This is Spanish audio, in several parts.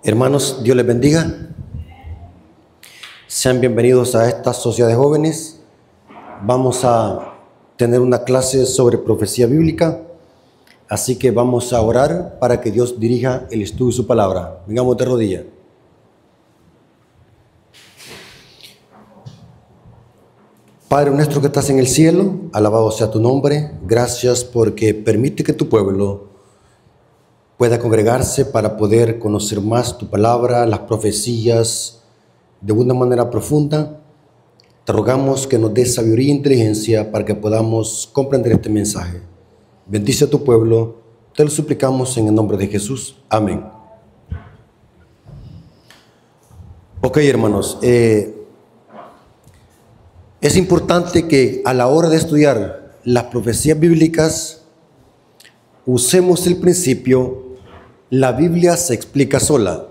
Hermanos, Dios les bendiga. Sean bienvenidos a esta sociedad de jóvenes. Vamos a tener una clase sobre profecía bíblica, así que vamos a orar para que Dios dirija el estudio de su palabra. Vengamos de rodillas. Padre nuestro que estás en el cielo, alabado sea tu nombre. Gracias porque permite que tu pueblo pueda congregarse para poder conocer más tu palabra, las profecías, de una manera profunda. Te rogamos que nos des sabiduría e inteligencia para que podamos comprender este mensaje. Bendice a tu pueblo, te lo suplicamos en el nombre de Jesús. Amén. Ok, hermanos, es importante que a la hora de estudiar las profecías bíblicas usemos el principio: la Biblia se explica sola.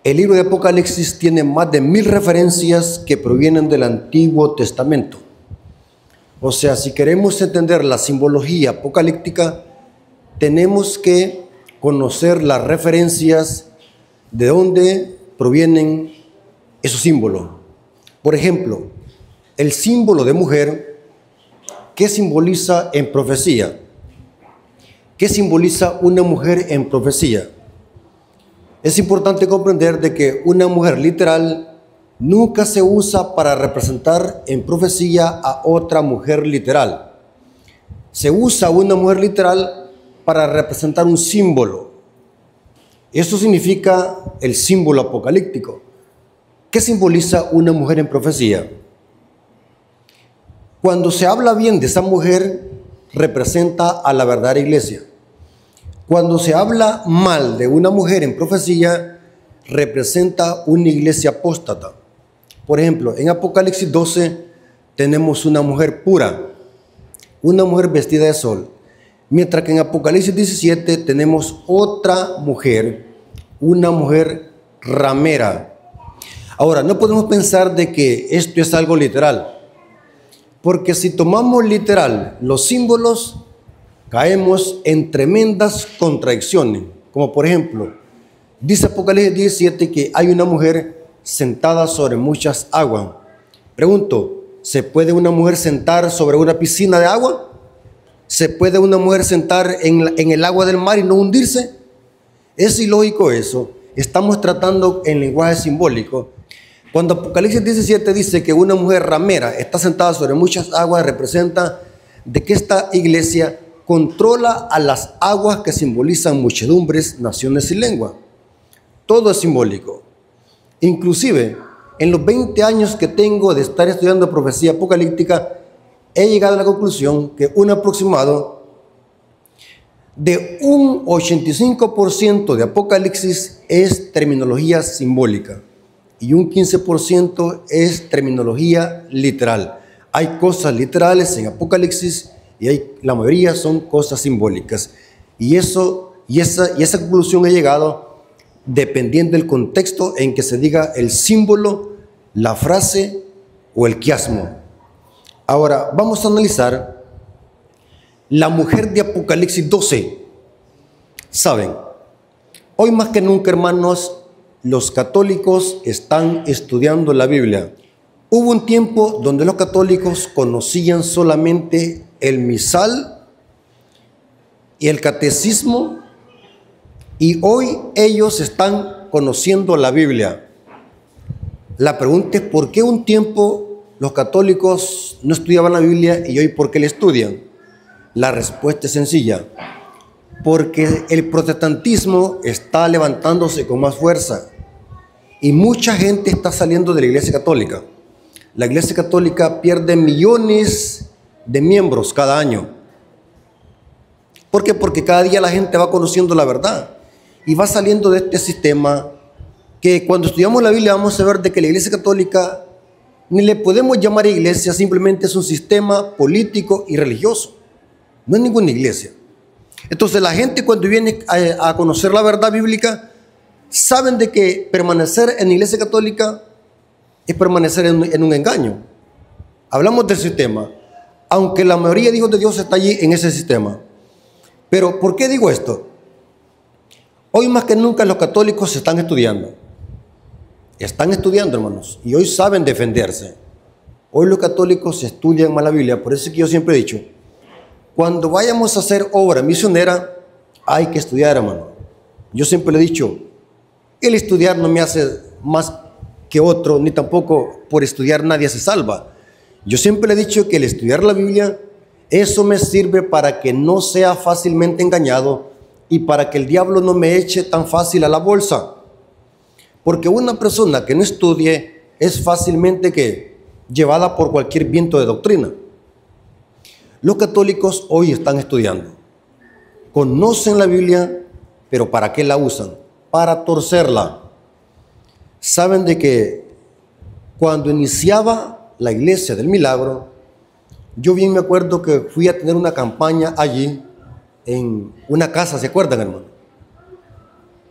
El libro de Apocalipsis tiene más de 1000 referencias que provienen del Antiguo Testamento. O sea, si queremos entender la simbología apocalíptica, tenemos que conocer las referencias de dónde provienen esos símbolos. Por ejemplo, el símbolo de mujer, ¿qué simboliza en profecía? ¿Qué simboliza una mujer en profecía? Es importante comprender de que una mujer literal nunca se usa para representar en profecía a otra mujer literal. Se usa una mujer literal para representar un símbolo. Eso significa el símbolo apocalíptico. ¿Qué simboliza una mujer en profecía? Cuando se habla bien de esa mujer, representa a la verdadera iglesia. Cuando se habla mal de una mujer en profecía, representa una iglesia apóstata. Por ejemplo, en Apocalipsis 12 tenemos una mujer pura, una mujer vestida de sol, mientras que en Apocalipsis 17 tenemos otra mujer, una mujer ramera. Ahora, no podemos pensar de que esto es algo literal, porque si tomamos literal los símbolos, caemos en tremendas contradicciones, como por ejemplo, dice Apocalipsis 17 que hay una mujer sentada sobre muchas aguas. Pregunto, ¿se puede una mujer sentar sobre una piscina de agua? ¿Se puede una mujer sentar en el agua del mar y no hundirse? Es ilógico eso. Estamos tratando en lenguaje simbólico. Cuando Apocalipsis 17 dice que una mujer ramera está sentada sobre muchas aguas, representa de que esta iglesia controla a las aguas que simbolizan muchedumbres, naciones y lengua. Todo es simbólico. Inclusive, en los 20 años que tengo de estar estudiando profecía apocalíptica, he llegado a la conclusión que un aproximado de un 85% de Apocalipsis es terminología simbólica y un 15% es terminología literal. Hay cosas literales en Apocalipsis y la mayoría son cosas simbólicas. Y esa conclusión he llegado dependiendo del contexto en que se diga el símbolo, la frase o el quiasmo. Ahora, vamos a analizar la mujer de Apocalipsis 12. Saben, hoy más que nunca, hermanos, los católicos están estudiando la Biblia. Hubo un tiempo donde los católicos conocían solamente el misal y el catecismo, y hoy ellos están conociendo la Biblia. La pregunta es: ¿por qué un tiempo los católicos no estudiaban la Biblia y hoy por qué la estudian? La respuesta es sencilla: porque el protestantismo está levantándose con más fuerza y mucha gente está saliendo de la Iglesia Católica. La Iglesia Católica pierde millones de miembros cada año. ¿Por qué? Porque cada día la gente va conociendo la verdad y va saliendo de este sistema que cuando estudiamos la Biblia vamos a ver de que la Iglesia Católica ni le podemos llamar iglesia, simplemente es un sistema político y religioso. No es ninguna iglesia. Entonces la gente, cuando viene a conocer la verdad bíblica, saben de que permanecer en la Iglesia Católica es permanecer en un engaño. Hablamos del sistema, aunque la mayoría de hijos de Dios está allí en ese sistema. Pero ¿por qué digo esto? Hoy más que nunca los católicos se están estudiando. Están estudiando, hermanos, y hoy saben defenderse. Hoy los católicos estudian más la Biblia. Por eso es que yo siempre he dicho, cuando vayamos a hacer obra misionera, hay que estudiar, hermano. Yo siempre le he dicho, el estudiar no me hace más que otro, ni tampoco por estudiar nadie se salva. Yo siempre le he dicho que el estudiar la Biblia, eso me sirve para que no sea fácilmente engañado y para que el diablo no me eche tan fácil a la bolsa. Porque una persona que no estudie es fácilmente llevada por cualquier viento de doctrina. Los católicos hoy están estudiando. Conocen la Biblia, pero ¿para qué la usan? Para torcerla. Saben de que cuando iniciaba la Iglesia del Milagro, yo bien me acuerdo que fui a tener una campaña allí en una casa, ¿se acuerdan, hermano?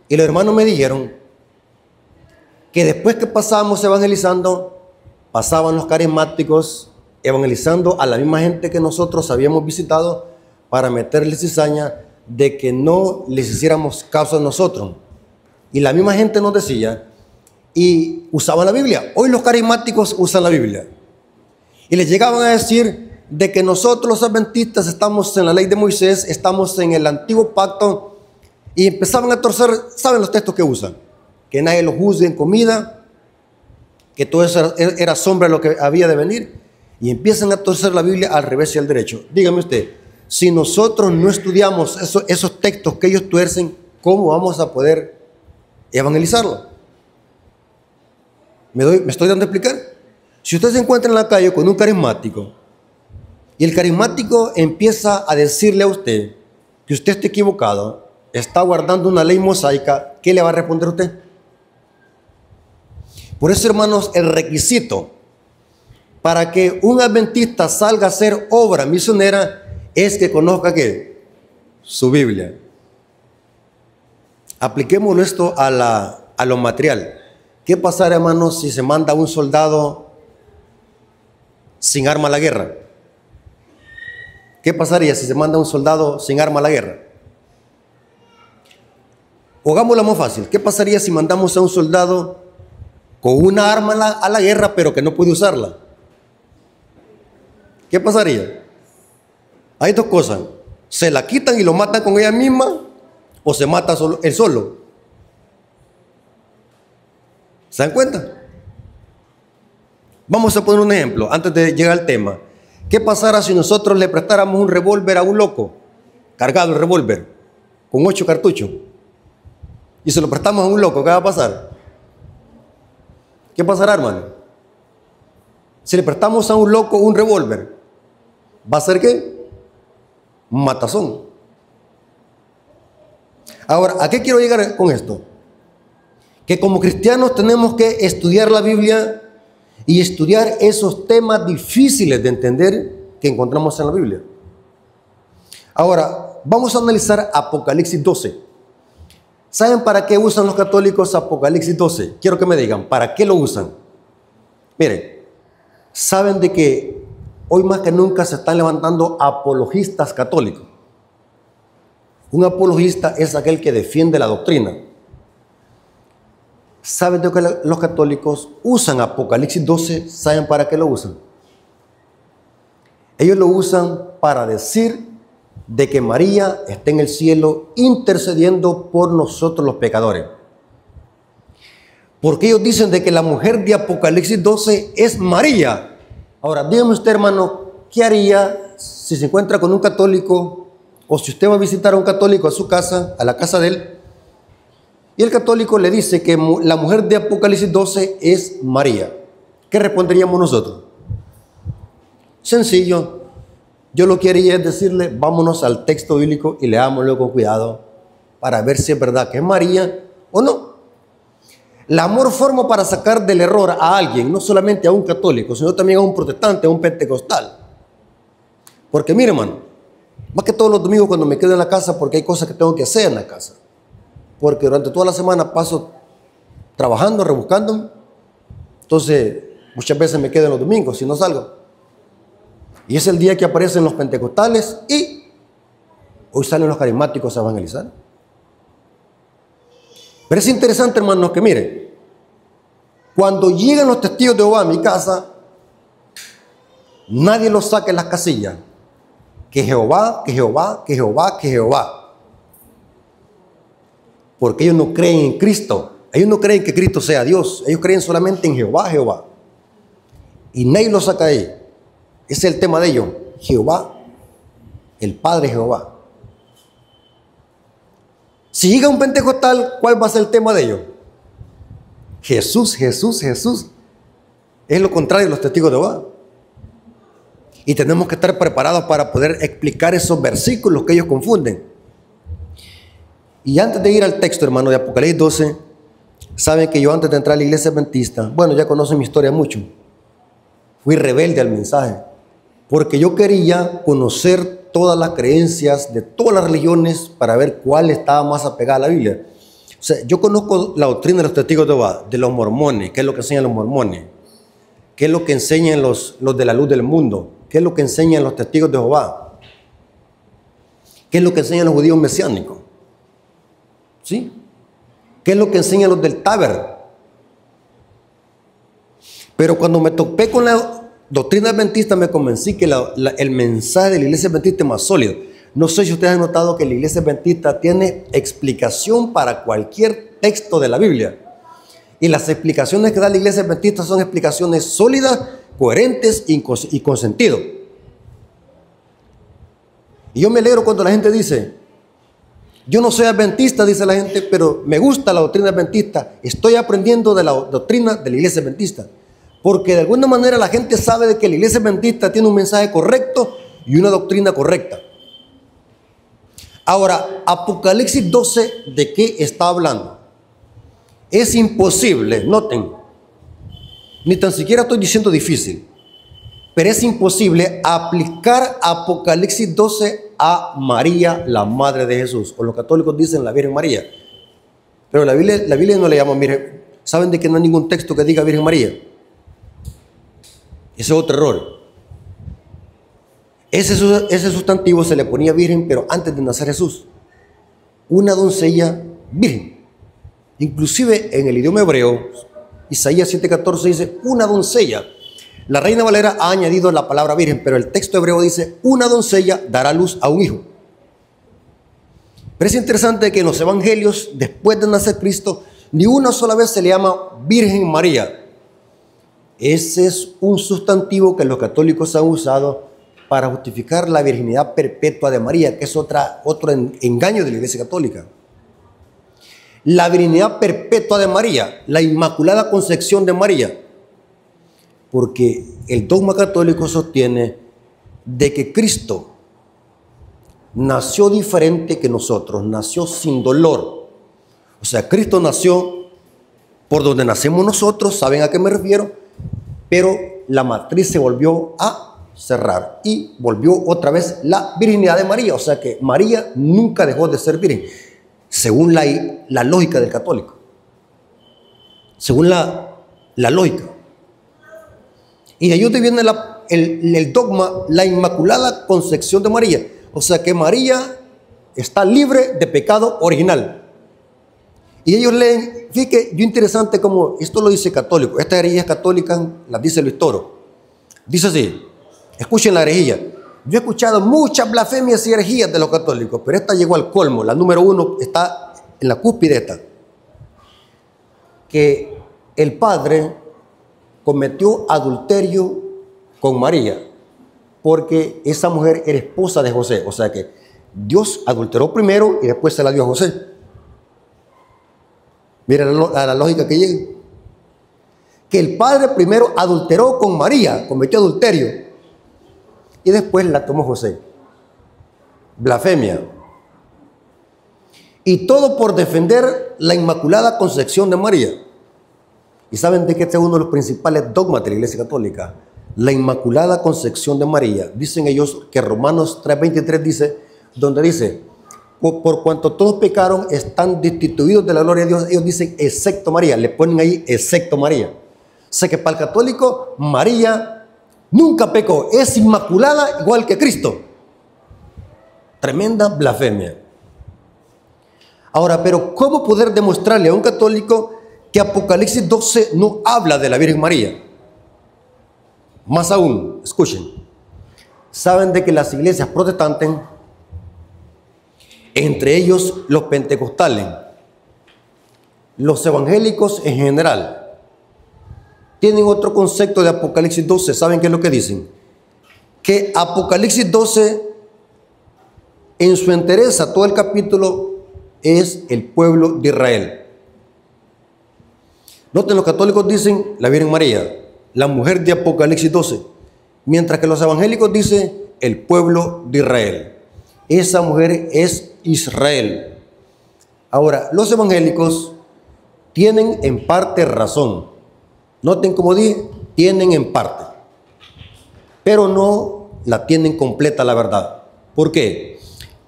Y los hermanos me dijeron que después que pasábamos evangelizando, pasaban los carismáticos evangelizando a la misma gente que nosotros habíamos visitado para meterles cizaña de que no les hiciéramos caso a nosotros. Y la misma gente nos decía, y usaban la Biblia. Hoy los carismáticos usan la Biblia. Y les llegaban a decir de que nosotros los adventistas estamos en la ley de Moisés, estamos en el antiguo pacto, y empezaban a torcer, ¿saben los textos que usan? Que nadie los juzgue en comida, que todo eso era sombra de lo que había de venir, y empiezan a torcer la Biblia al revés y al derecho. Dígame usted, si nosotros no estudiamos esos textos que ellos tuercen, ¿cómo vamos a poder evangelizarlo? ¿Me estoy dando a explicar? Si usted se encuentra en la calle con un carismático y el carismático empieza a decirle a usted que usted está equivocado, está guardando una ley mosaica, ¿qué le va a responder a usted? Por eso, hermanos, el requisito para que un adventista salga a hacer obra misionera es que conozca ¿qué? Su Biblia. Apliquémoslo esto a lo material. ¿Qué pasará, hermanos, si se manda un soldado sin arma a la guerra? ¿Qué pasaría si se manda un soldado sin arma a la guerra? O hagámoslo más fácil. ¿Qué pasaría si mandamos a un soldado con una arma a la guerra pero que no puede usarla? ¿Qué pasaría? Hay dos cosas. Se la quitan y lo matan con ella misma o se mata él solo. ¿Se dan cuenta? Vamos a poner un ejemplo antes de llegar al tema. ¿Qué pasará si nosotros le prestáramos un revólver a un loco, cargado el revólver, con 8 cartuchos, y se lo prestamos a un loco? ¿Qué va a pasar? ¿Qué pasará, hermano? Si le prestamos a un loco un revólver, ¿va a ser qué? Un matazón. Ahora, ¿a qué quiero llegar con esto? Que como cristianos tenemos que estudiar la Biblia y estudiar esos temas difíciles de entender que encontramos en la Biblia. Ahora, vamos a analizar Apocalipsis 12. ¿Saben para qué usan los católicos Apocalipsis 12? Quiero que me digan, ¿para qué lo usan? Miren, saben de que hoy más que nunca se están levantando apologistas católicos. Un apologista es aquel que defiende la doctrina. ¿Saben de que los católicos usan Apocalipsis 12? ¿Saben para qué lo usan? Ellos lo usan para decir de que María está en el cielo intercediendo por nosotros los pecadores. Porque ellos dicen de que la mujer de Apocalipsis 12 es María. Ahora, dígame usted, hermano, ¿qué haría si se encuentra con un católico o si usted va a visitar a un católico a su casa, a la casa de él, y el católico le dice que la mujer de Apocalipsis 12 es María? ¿Qué responderíamos nosotros? Sencillo. Yo lo que haría es decirle, vámonos al texto bíblico y leámoslo con cuidado para ver si es verdad que es María o no. El amor forma para sacar del error a alguien, no solamente a un católico, sino también a un protestante, a un pentecostal. Porque mire, hermano, más que todos los domingos cuando me quedo en la casa, porque hay cosas que tengo que hacer en la casa. Porque durante toda la semana paso trabajando, rebuscando. Entonces, muchas veces me quedo en los domingos si no salgo. Y es el día que aparecen los pentecostales y hoy salen los carismáticos a evangelizar. Pero es interesante, hermanos, que mire, cuando llegan los testigos de Jehová a mi casa, nadie los saca en las casillas. Que Jehová, que Jehová, que Jehová, que Jehová. Porque ellos no creen en Cristo. Ellos no creen que Cristo sea Dios. Ellos creen solamente en Jehová, Jehová. Y nadie los saca ahí. Ese es el tema de ellos. Jehová, el Padre Jehová. Si llega un pentecostal, ¿cuál va a ser el tema de ellos? Jesús, Jesús, Jesús. Es lo contrario de los testigos de Jehová. Y tenemos que estar preparados para poder explicar esos versículos que ellos confunden. Y antes de ir al texto, hermano, de Apocalipsis 12, saben que yo antes de entrar a la iglesia adventista, bueno, ya conocen mi historia mucho. Fui rebelde al mensaje. Porque yo quería conocer todas las creencias de todas las religiones para ver cuál estaba más apegada a la Biblia. O sea, yo conozco la doctrina de los testigos de Jehová, de los mormones, qué es lo que enseñan los mormones, qué es lo que enseñan los de la luz del mundo, qué es lo que enseñan los testigos de Jehová, qué es lo que enseñan los judíos mesiánicos, ¿sí? ¿Qué es lo que enseñan los del Taber? Pero cuando me topé con la doctrina adventista, me convencí que el mensaje de la iglesia adventista es más sólido. No sé si ustedes han notado que la iglesia adventista tiene explicación para cualquier texto de la Biblia. Y las explicaciones que da la iglesia adventista son explicaciones sólidas, coherentes y con sentido. Y yo me alegro cuando la gente dice, yo no soy adventista, dice la gente, pero me gusta la doctrina adventista. Estoy aprendiendo de la doctrina de la iglesia adventista. Porque de alguna manera la gente sabe de que la iglesia adventista tiene un mensaje correcto y una doctrina correcta. Ahora, Apocalipsis 12, ¿de qué está hablando? Es imposible, noten, ni tan siquiera estoy diciendo difícil, pero es imposible aplicar Apocalipsis 12 a María, la madre de Jesús, o los católicos dicen la Virgen María. Pero la Biblia no le llama, mire, ¿saben de que no hay ningún texto que diga Virgen María? Ese es otro error. Ese sustantivo se le ponía virgen, pero antes de nacer Jesús. Una doncella virgen. Inclusive en el idioma hebreo, Isaías 7:14 dice una doncella. La Reina Valera ha añadido la palabra virgen, pero el texto hebreo dice una doncella dará luz a un hijo. Pero es interesante que en los evangelios, después de nacer Cristo, ni una sola vez se le llama Virgen María. Ese es un sustantivo que los católicos han usado para justificar la virginidad perpetua de María, que es otro engaño de la Iglesia Católica. La virginidad perpetua de María, la Inmaculada Concepción de María, porque el dogma católico sostiene de que Cristo nació diferente que nosotros, nació sin dolor. O sea, Cristo nació por donde nacemos nosotros, ¿saben a qué me refiero? Pero la matriz se volvió a cerrar y volvió otra vez la virginidad de María. O sea que María nunca dejó de ser virgen, según la lógica del católico. Según la lógica. Y de ahí viene el dogma, la Inmaculada Concepción de María. O sea que María está libre de pecado original. Y ellos leen, fíjate, yo interesante como, esto lo dice católico, estas herejías católicas las dice Luis Toro. Dice así, escuchen la herejía. Yo he escuchado muchas blasfemias y herejías de los católicos, pero esta llegó al colmo, la número 1 está en la cúspide esta. Que el padre cometió adulterio con María, porque esa mujer era esposa de José. O sea que Dios adulteró primero y después se la dio a José. Mira a la lógica que llega. Que el padre primero adulteró con María, cometió adulterio, y después la tomó José. Blasfemia. Y todo por defender la Inmaculada Concepción de María. ¿Y saben de qué este es uno de los principales dogmas de la Iglesia Católica? La Inmaculada Concepción de María. Dicen ellos que Romanos 3:23 dice, donde dice, por cuanto todos pecaron, están destituidos de la gloria de Dios. Ellos dicen, excepto María. Le ponen ahí, excepto María. O sea que para el católico, María nunca pecó. Es inmaculada igual que Cristo. Tremenda blasfemia. Ahora, pero ¿cómo poder demostrarle a un católico que Apocalipsis 12 no habla de la Virgen María? Más aún, escuchen, saben de que las iglesias protestantes, entre ellos los pentecostales, los evangélicos en general, tienen otro concepto de Apocalipsis 12. ¿Saben qué es lo que dicen? Que Apocalipsis 12, en su entereza, todo el capítulo es el pueblo de Israel. Noten, los católicos dicen la Virgen María, la mujer de Apocalipsis 12, mientras que los evangélicos dicen el pueblo de Israel. Esa mujer es Israel. Ahora, los evangélicos tienen en parte razón. Noten como dije, tienen en parte, pero no la tienen completa la verdad. ¿Por qué?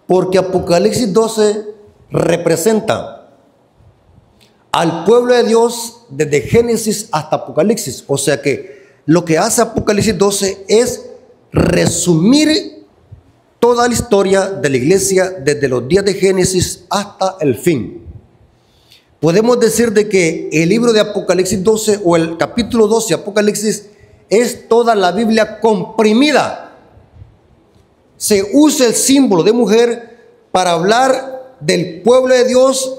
Porque Apocalipsis 12 representa al pueblo de Dios desde Génesis hasta Apocalipsis. O sea que lo que hace Apocalipsis 12 es resumir toda la historia de la iglesia desde los días de Génesis hasta el fin. Podemos decir de que el libro de Apocalipsis 12 o el capítulo 12 de Apocalipsis es toda la Biblia comprimida. Se usa el símbolo de mujer para hablar del pueblo de Dios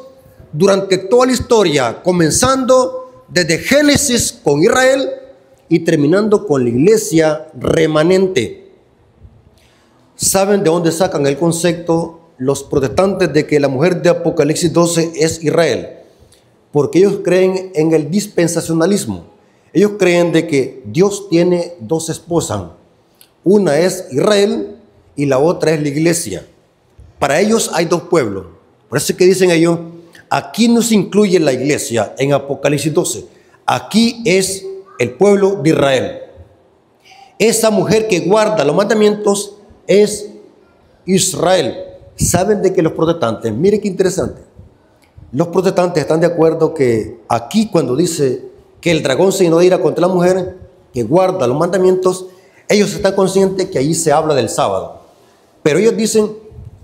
durante toda la historia, comenzando desde Génesis con Israel y terminando con la iglesia remanente. ¿Saben de dónde sacan el concepto los protestantes de que la mujer de Apocalipsis 12 es Israel? Porque ellos creen en el dispensacionalismo. Ellos creen de que Dios tiene dos esposas. Una es Israel y la otra es la iglesia. Para ellos hay dos pueblos. Por eso es que dicen ellos, aquí no se incluye la iglesia en Apocalipsis 12. Aquí es el pueblo de Israel. Esa mujer que guarda los mandamientos es Israel. ¿Saben de que los protestantes, mire qué interesante, los protestantes están de acuerdo que aquí cuando dice que el dragón se llenó de ira contra la mujer que guarda los mandamientos, ellos están conscientes que ahí se habla del sábado. Pero ellos dicen,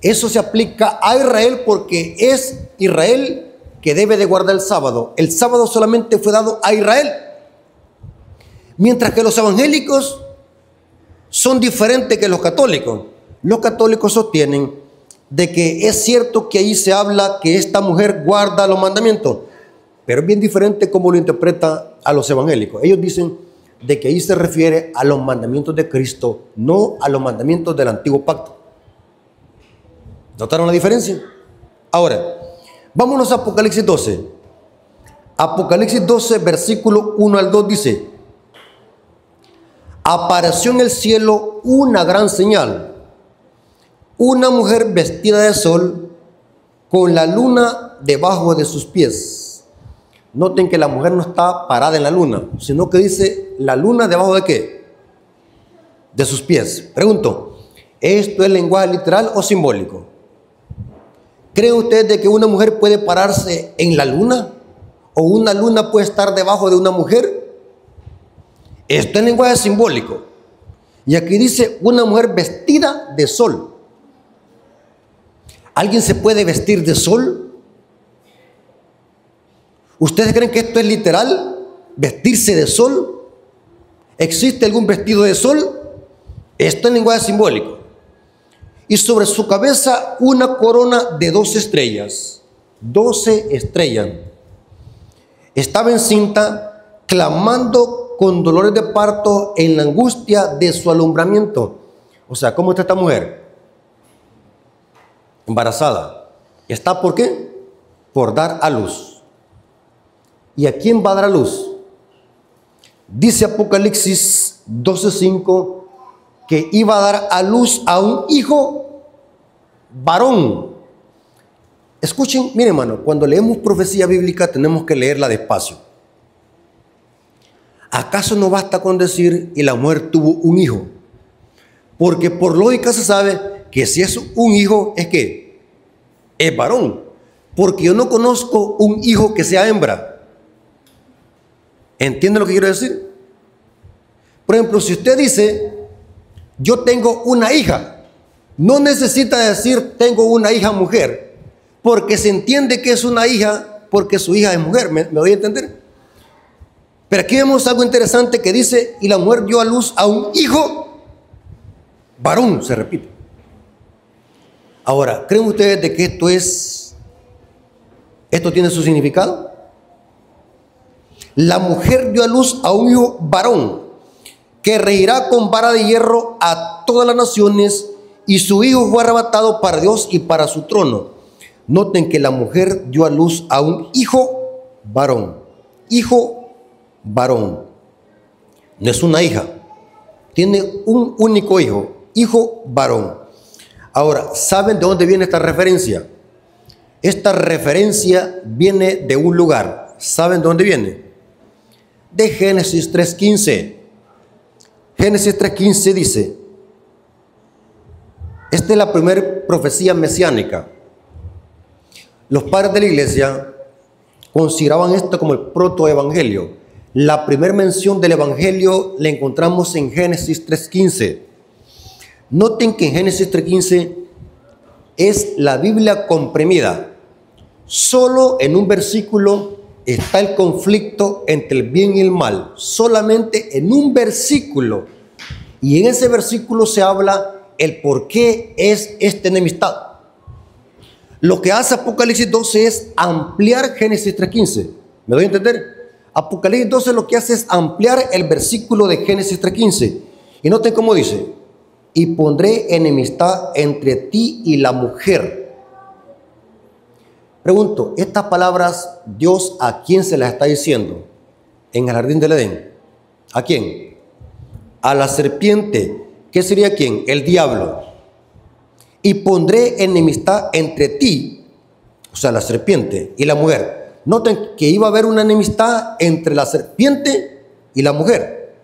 eso se aplica a Israel porque es Israel que debe de guardar el sábado. El sábado solamente fue dado a Israel. Mientras que los evangélicos son diferentes que los católicos. Los católicos sostienen de que es cierto que ahí se habla que esta mujer guarda los mandamientos, pero es bien diferente como lo interpreta a los evangélicos. Ellos dicen de que ahí se refiere a los mandamientos de Cristo, no a los mandamientos del antiguo pacto. ¿Notaron la diferencia? Ahora, vámonos a Apocalipsis 12. Apocalipsis 12, versículo 1 al 2 dice: apareció en el cielo una gran señal, una mujer vestida de sol con la luna debajo de sus pies. Noten que la mujer no está parada en la luna, sino que dice la luna debajo de ¿qué? De sus pies. Pregunto, ¿esto es lenguaje literal o simbólico? ¿Creen ustedes de que una mujer puede pararse en la luna? ¿O una luna puede estar debajo de una mujer? Esto es lenguaje simbólico. Y aquí dice una mujer vestida de sol. ¿Alguien se puede vestir de sol? ¿Ustedes creen que esto es literal? ¿Vestirse de sol? ¿Existe algún vestido de sol? Esto es lenguaje simbólico. Y sobre su cabeza una corona de 12 estrellas. 12 estrellas. Estaba encinta, clamando con dolores de parto en la angustia de su alumbramiento. O sea, ¿cómo está esta mujer? Embarazada. ¿Está por qué? Por dar a luz. ¿Y a quién va a dar a luz? Dice Apocalipsis 12:5 que iba a dar a luz a un hijo varón. Escuchen, miren hermano, cuando leemos profecía bíblica tenemos que leerla despacio. ¿Acaso no basta con decir y la mujer tuvo un hijo? Porque por lógica se sabe que si es un hijo es que es varón. Porque yo no conozco un hijo que sea hembra. ¿Entienden lo que quiero decir? Por ejemplo, si usted dice yo tengo una hija, no necesita decir tengo una hija mujer, porque se entiende que es una hija porque su hija es mujer. ¿Me doy a entender? Pero aquí vemos algo interesante que dice, y la mujer dio a luz a un hijo varón, se repite. Ahora, ¿creen ustedes de que esto tiene su significado? La mujer dio a luz a un hijo varón, que regirá con vara de hierro a todas las naciones, y su hijo fue arrebatado para Dios y para su trono. Noten que la mujer dio a luz a un hijo varón. Hijo varón. No es una hija. Tiene un único hijo. Hijo varón. Ahora, ¿saben de dónde viene esta referencia? Esta referencia viene de un lugar. ¿Saben de dónde viene? De Génesis 3:15. Génesis 3:15 dice, esta es la primera profecía mesiánica. Los padres de la iglesia consideraban esto como el protoevangelio. La primera mención del evangelio la encontramos en Génesis 3:15. Noten que en Génesis 3:15 es la Biblia comprimida. Solo en un versículo está el conflicto entre el bien y el mal. Solamente en un versículo. Y en ese versículo se habla el por qué es esta enemistad. Lo que hace Apocalipsis 12 es ampliar Génesis 3:15. ¿Me doy a entender? Apocalipsis 12 lo que hace es ampliar el versículo de Génesis 3:15. Y noten cómo dice, y pondré enemistad entre ti y la mujer. Pregunto, estas palabras, ¿Dios a quién se las está diciendo? En el jardín del Edén. ¿A quién? A la serpiente. ¿Qué sería quién? El diablo. Y pondré enemistad entre ti, o sea, la serpiente y la mujer. Noten que iba a haber una enemistad entre la serpiente y la mujer.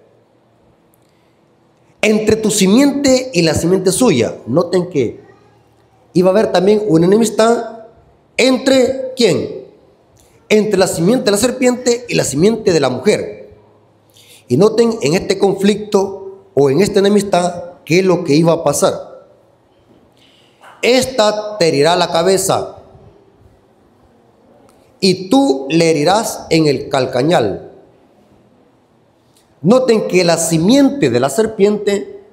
Entre tu simiente y la simiente suya. Noten que iba a haber también una enemistad entre ¿quién? Entre la simiente de la serpiente y la simiente de la mujer. Y noten en este conflicto o en esta enemistad qué es lo que iba a pasar. Esta te herirá la cabeza y tú le herirás en el calcañal. Noten que la simiente de la serpiente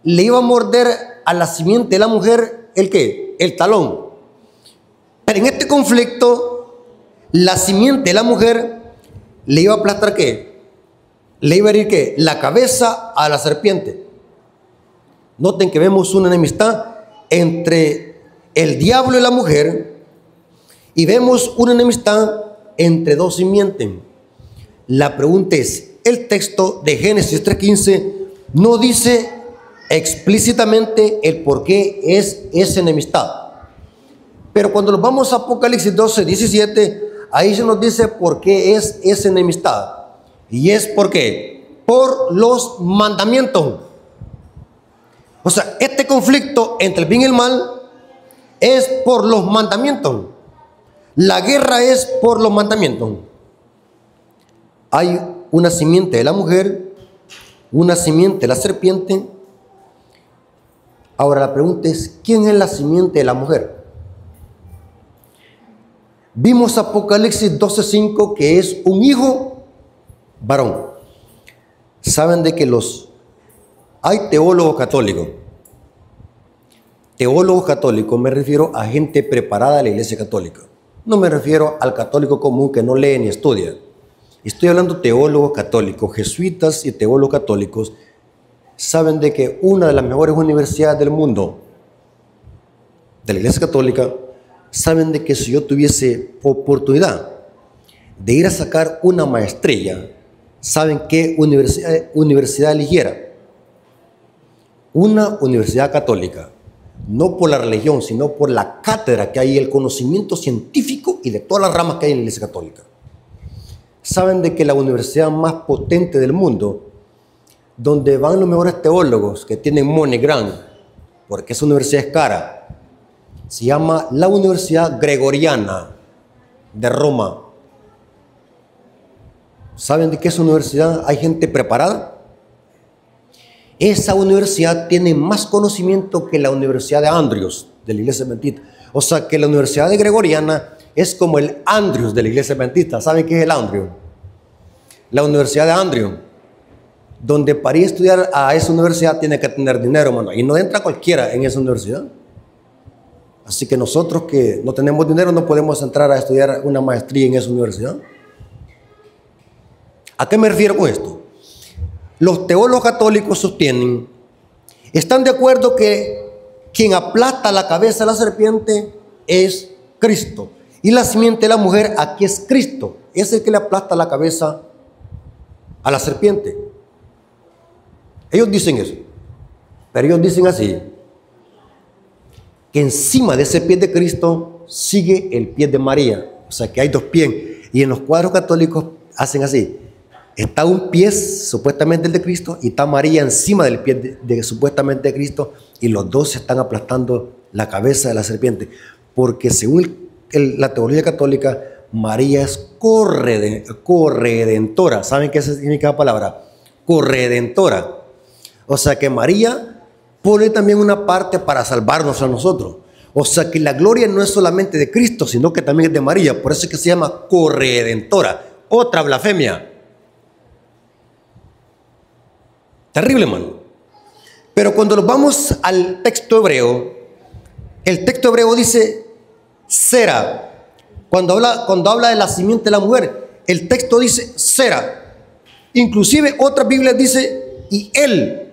le iba a morder a la simiente de la mujer, ¿el qué? El talón. Pero en este conflicto, la simiente de la mujer le iba a aplastar ¿qué? Le iba a herir ¿qué? La cabeza a la serpiente. Noten que vemos una enemistad entre el diablo y la mujer, y vemos una enemistad entre dos simientes. La pregunta es, el texto de Génesis 3:15 no dice explícitamente el por qué es esa enemistad. Pero cuando nos vamos a Apocalipsis 12:17, ahí se nos dice por qué es esa enemistad. Y es ¿por qué? Por los mandamientos. O sea, este conflicto entre el bien y el mal es por los mandamientos. La guerra es por los mandamientos. Hay una simiente de la mujer, una simiente de la serpiente. Ahora la pregunta es, ¿quién es la simiente de la mujer? Vimos Apocalipsis 12:5 que es un hijo varón. ¿Saben de que hay teólogos católicos? Teólogos católicos me refiero a gente preparada de la Iglesia Católica. No me refiero al católico común que no lee ni estudia. Estoy hablando de teólogos católicos, jesuitas y teólogos católicos. Saben de que una de las mejores universidades del mundo, de la Iglesia Católica, saben de que si yo tuviese oportunidad de ir a sacar una maestría, ¿saben qué universidad eligiera? Una universidad católica. No por la religión, sino por la cátedra que hay, el conocimiento científico y de todas las ramas que hay en la Iglesia Católica. Saben de que la universidad más potente del mundo, donde van los mejores teólogos que tienen money grant, porque esa universidad es cara, se llama la Universidad Gregoriana de Roma. ¿Saben de qué esa universidad hay gente preparada? Esa universidad tiene más conocimiento que la Universidad de Andrews, de la Iglesia Adventista. O sea que la Universidad de Gregoriana es como el Andrews de la Iglesia Adventista. ¿Saben qué es el Andrews? La Universidad de Andrews, donde para ir a estudiar a esa universidad tiene que tener dinero, hermano. Y no entra cualquiera en esa universidad. Así que nosotros que no tenemos dinero no podemos entrar a estudiar una maestría en esa universidad. ¿A qué me refiero con esto? Los teólogos católicos sostienen, están de acuerdo que quien aplasta la cabeza de la serpiente es Cristo. Y la simiente de la mujer aquí es Cristo. Es el que le aplasta la cabeza a la serpiente. Ellos dicen eso. Pero ellos dicen así, que encima de ese pie de Cristo sigue el pie de María. O sea que hay dos pies. Y en los cuadros católicos hacen así. Está un pie supuestamente el de Cristo y está María encima del pie supuestamente de Cristo, y los dos se están aplastando la cabeza de la serpiente. Porque según la teología católica, María es corredentora. ¿Saben qué significa la palabra? Corredentora. O sea que María pone también una parte para salvarnos a nosotros. O sea que la gloria no es solamente de Cristo, sino que también es de María. Por eso es que se llama corredentora. Otra blasfemia. Terrible, hermano. Pero cuando nos vamos al texto hebreo, el texto hebreo dice Sera. Cuando habla de la simiente de la mujer, el texto dice Sera. Inclusive otras Biblias dice y él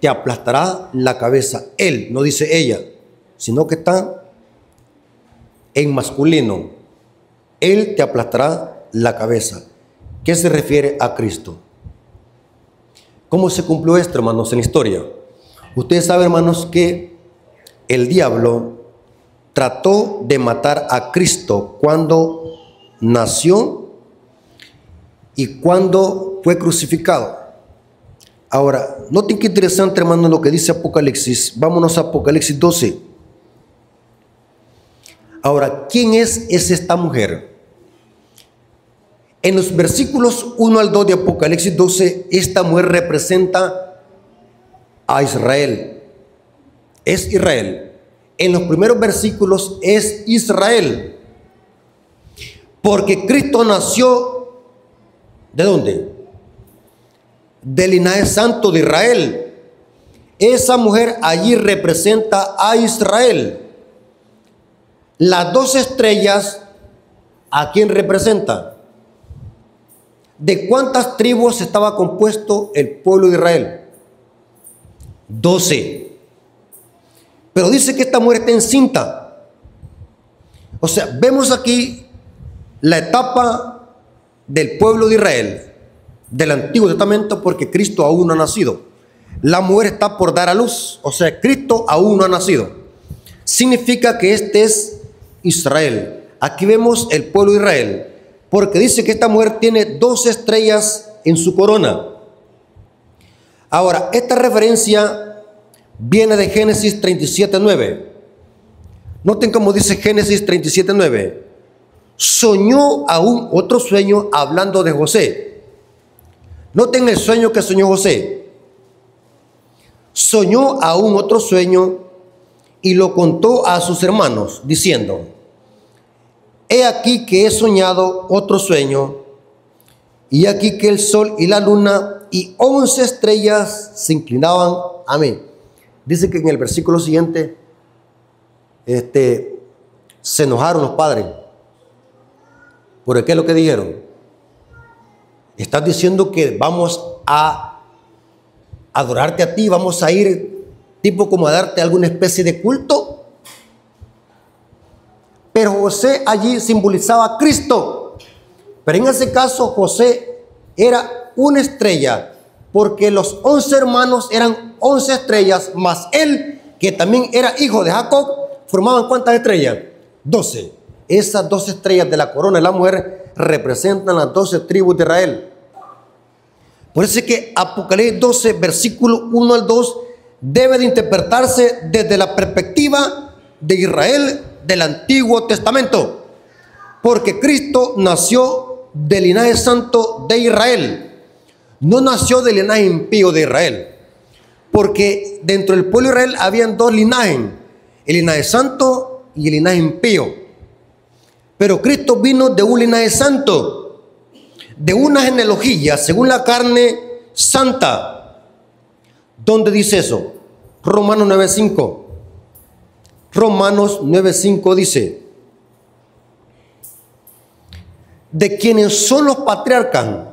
te aplastará la cabeza. Él, no dice ella, sino que está en masculino. Él te aplastará la cabeza. ¿Qué se refiere a Cristo? ¿Cómo se cumplió esto, hermanos, en la historia? Ustedes saben, hermanos, que el diablo trató de matar a Cristo cuando nació y cuando fue crucificado. Ahora, noten qué interesante, hermano, lo que dice Apocalipsis. Vámonos a Apocalipsis 12. Ahora, ¿quién es esta mujer? En los versículos 1 al 2 de Apocalipsis 12, esta mujer representa a Israel. Es Israel. En los primeros versículos es Israel. Porque Cristo nació, ¿de dónde? Del linaje santo de Israel. Esa mujer allí representa a Israel. Las dos estrellas, ¿a quién representa? ¿De cuántas tribus estaba compuesto el pueblo de Israel? 12. Pero dice que esta mujer está encinta. O sea, vemos aquí la etapa del pueblo de Israel, del Antiguo Testamento, porque Cristo aún no ha nacido. La mujer está por dar a luz, o sea, Cristo aún no ha nacido. Significa que este es Israel. Aquí vemos el pueblo de Israel, porque dice que esta mujer tiene 12 estrellas en su corona. Ahora, esta referencia viene de Génesis 37:9. Noten cómo dice Génesis 37:9. Soñó aún otro sueño, hablando de José. Noten el sueño que soñó José. Soñó aún otro sueño y lo contó a sus hermanos, diciendo: he aquí que he soñado otro sueño, y aquí que el sol y la luna y 11 estrellas se inclinaban a mí. Dice que en el versículo siguiente se enojaron los padres. ¿Por qué es lo que dijeron? Estás diciendo que vamos a adorarte a ti, vamos a ir tipo como a darte alguna especie de culto. Pero José allí simbolizaba a Cristo. Pero en ese caso José era una estrella, porque los 11 hermanos eran 11 estrellas, más él, que también era hijo de Jacob, formaban ¿cuántas estrellas? 12. Esas 12 estrellas de la corona de la mujer representan las 12 tribus de Israel. Por eso es que Apocalipsis 12, versículo 1 al 2, debe de interpretarse desde la perspectiva de Israel del Antiguo Testamento, porque Cristo nació del linaje santo de Israel, no nació del linaje impío de Israel, porque dentro del pueblo de Israel habían dos linajes. el linaje santo y el linaje impío. Pero Cristo vino de un linaje santo, de una genealogía según la carne santa. ¿Dónde dice eso? Romanos 9:5. Romanos 9:5 dice: de quienes son los patriarcas,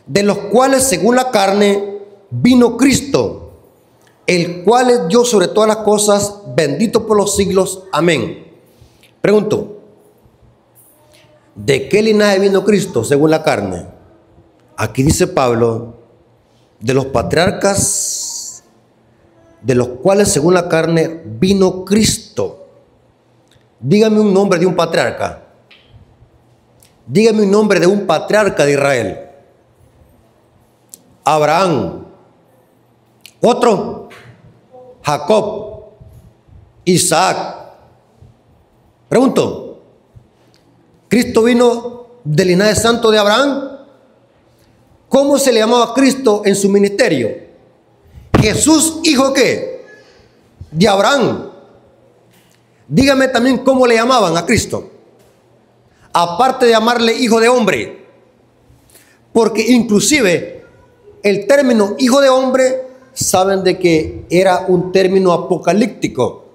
de los cuales según la carne vino Cristo, el cual es Dios sobre todas las cosas, bendito por los siglos. Amén. Pregunto, ¿de qué linaje vino Cristo según la carne? Aquí dice Pablo, de los patriarcas, de los cuales según la carne vino Cristo. Dígame un nombre de un patriarca. Dígame un nombre de un patriarca de Israel. Abraham. Otro, Jacob, Isaac. Pregunto, ¿Cristo vino del linaje santo de Abraham? ¿Cómo se le llamaba a Cristo en su ministerio? Jesús, ¿hijo qué? De Abraham. Dígame también cómo le llamaban a Cristo, aparte de llamarle hijo de hombre, porque inclusive el término hijo de hombre, saben de que era un término apocalíptico.